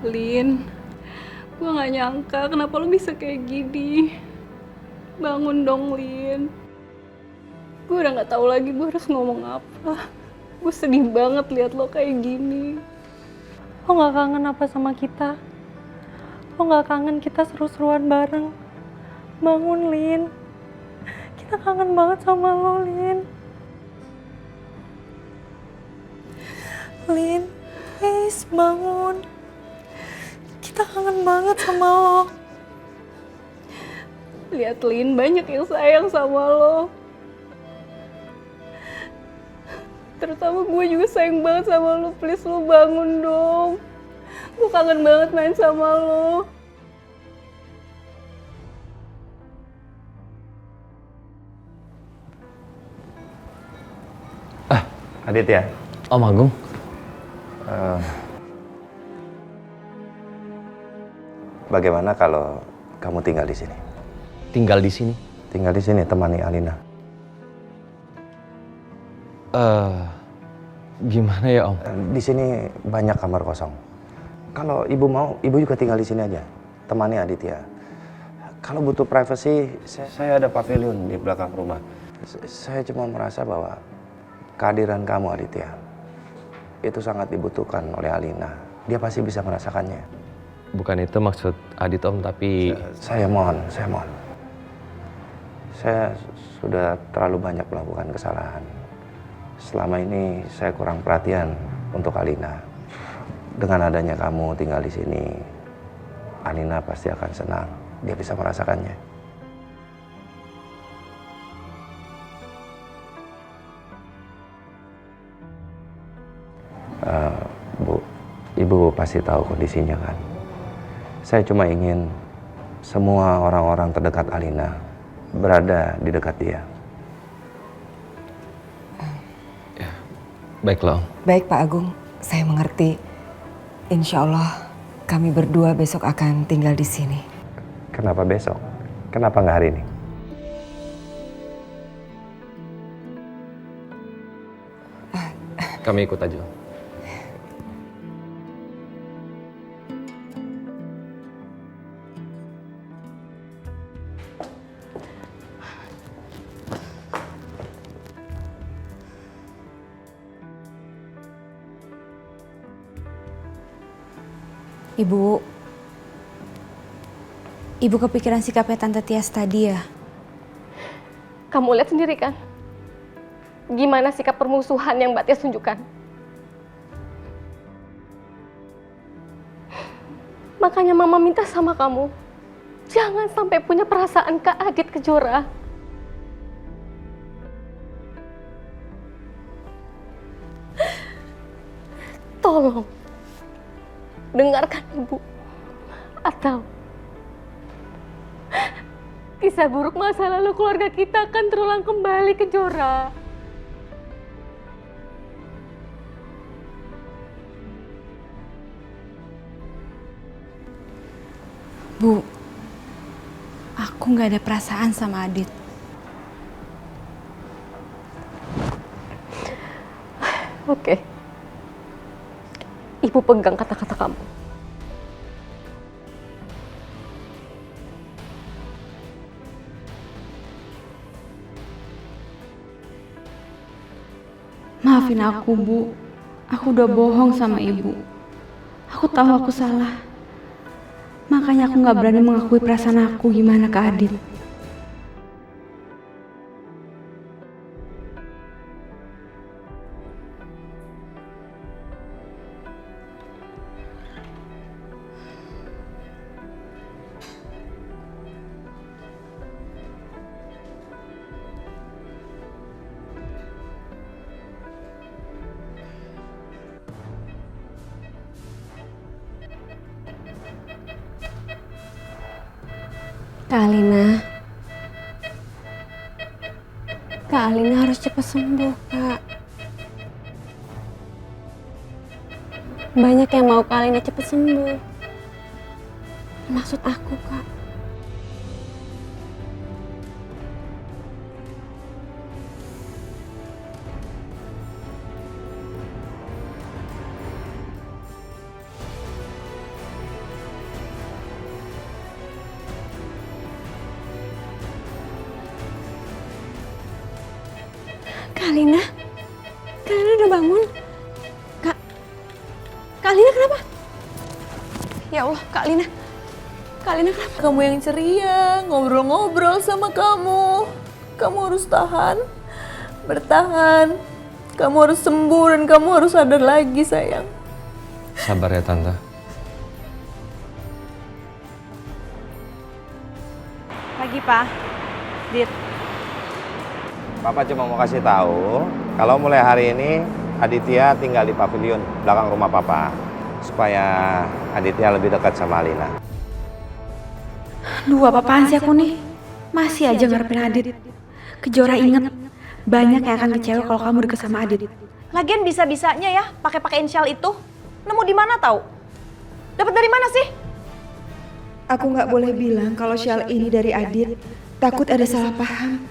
Lin, gue gak nyangka kenapa lo bisa kayak gini. Bangun dong, Lin. Gue udah gak tahu lagi gue harus ngomong apa. Gue sedih banget lihat lo kayak gini. Lo gak kangen apa sama kita? Lo gak kangen kita seru-seruan bareng? Bangun, Lin. Kita kangen banget sama lo, Lin. Lin, please bangun. Kita kangen banget sama lo. Lihat, Lin, banyak yang sayang sama lo. Terutama gue juga sayang banget sama lo. Please lo bangun dong. Gue kangen banget main sama lo. Aditya. Om Agung. Bagaimana kalau kamu tinggal di sini? Tinggal di sini? Tinggal di sini, temani Alina. Gimana ya, Om? Di sini banyak kamar kosong. Kalau ibu mau, ibu juga tinggal di sini aja. Temani Aditya. Kalau butuh privasi, saya ada pavilion di belakang rumah. Saya cuma merasa bahwa kehadiran kamu, Aditya, itu sangat dibutuhkan oleh Alina. Dia pasti bisa merasakannya. Bukan itu maksud Adit, Om, tapi... Saya mohon. Saya sudah terlalu banyak melakukan kesalahan. Selama ini saya kurang perhatian untuk Alina. Dengan adanya kamu tinggal di sini, Alina pasti akan senang. Dia bisa merasakannya. Bu, Ibu pasti tahu kondisinya kan? Saya cuma ingin semua orang-orang terdekat Alina berada di dekat dia. Baiklah, Om. Baik, Pak Agung. Saya mengerti. Insya Allah kami berdua besok akan tinggal di sini. Kenapa besok? Kenapa nggak hari ini? Kami ikut aja. Ibu kepikiran sikapnya Tante Tias tadi ya? Kamu lihat sendiri kan? Gimana sikap permusuhan yang Mbak Tias tunjukkan? Makanya Mama minta sama kamu, jangan sampai punya perasaan ke Adit Kejora. Tolong, dengarkan Ibu. Atau kisah buruk masa lalu keluarga kita akan terulang kembali, Kejora. Bu, aku nggak ada perasaan sama Adit. Oke. Ibu pegang kata-kata kamu. Maafin aku, Bu. Aku udah bohong sama Ibu. Aku tahu aku salah. Makanya aku gak berani mengakui perasaan aku gimana ke Adit. Kak Alina harus cepat sembuh, Kak. Banyak yang mau Kak Alina cepat sembuh. Maksud aku, Kak. Kak Alina udah bangun. Kak Alina kenapa? Ya Allah, Kak Alina kenapa? Kamu yang ceria, ngobrol-ngobrol sama kamu. Kamu harus tahan, bertahan. Kamu harus sembuh dan kamu harus sadar lagi, sayang. Sabar ya, Tante. Pagi, Pak. Dit. Papa cuma mau kasih tahu, kalau mulai hari ini Aditya tinggal di pavilion belakang rumah Papa, supaya Aditya lebih dekat sama Alina. Duh, apa-apaan sih aku nih? Masih aja ngarepin Adit. Kejora inget, banyak yang akan kecewa kalau kamu deket sama Adit. Lagian bisa-bisanya ya pakai-pakein shawl itu. Nemu di mana tahu? Dapat dari mana sih? Aku nggak boleh bilang kalau shawl ini dari Adit. Takut ada salah paham.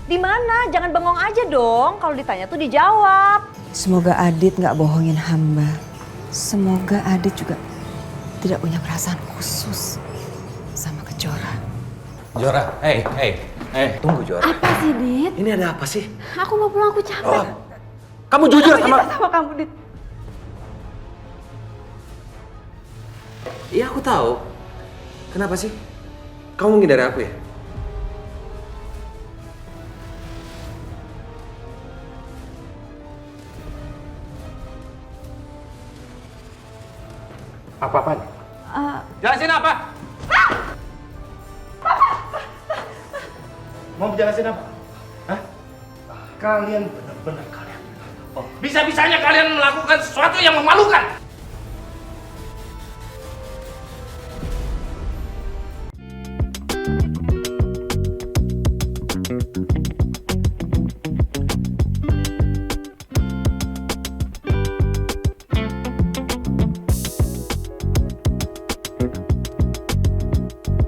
Di mana? Jangan bengong aja dong. Kalau ditanya tuh dijawab. Semoga Adit nggak bohongin hamba. Semoga Adit juga tidak punya perasaan khusus sama Kejora. Jora, tunggu Jora. Apa sih, Dit? Ini ada apa sih? Aku mau pulang, aku capek. Kamu jujur sama kamu, Dit. Iya, aku tahu. Kenapa sih? Kamu menghindari aku ya? Apa-apaan? Jelasin apa? Mau jelasin apa? Hah? Kalian benar-benar bisa-bisanya kalian melakukan sesuatu yang memalukan.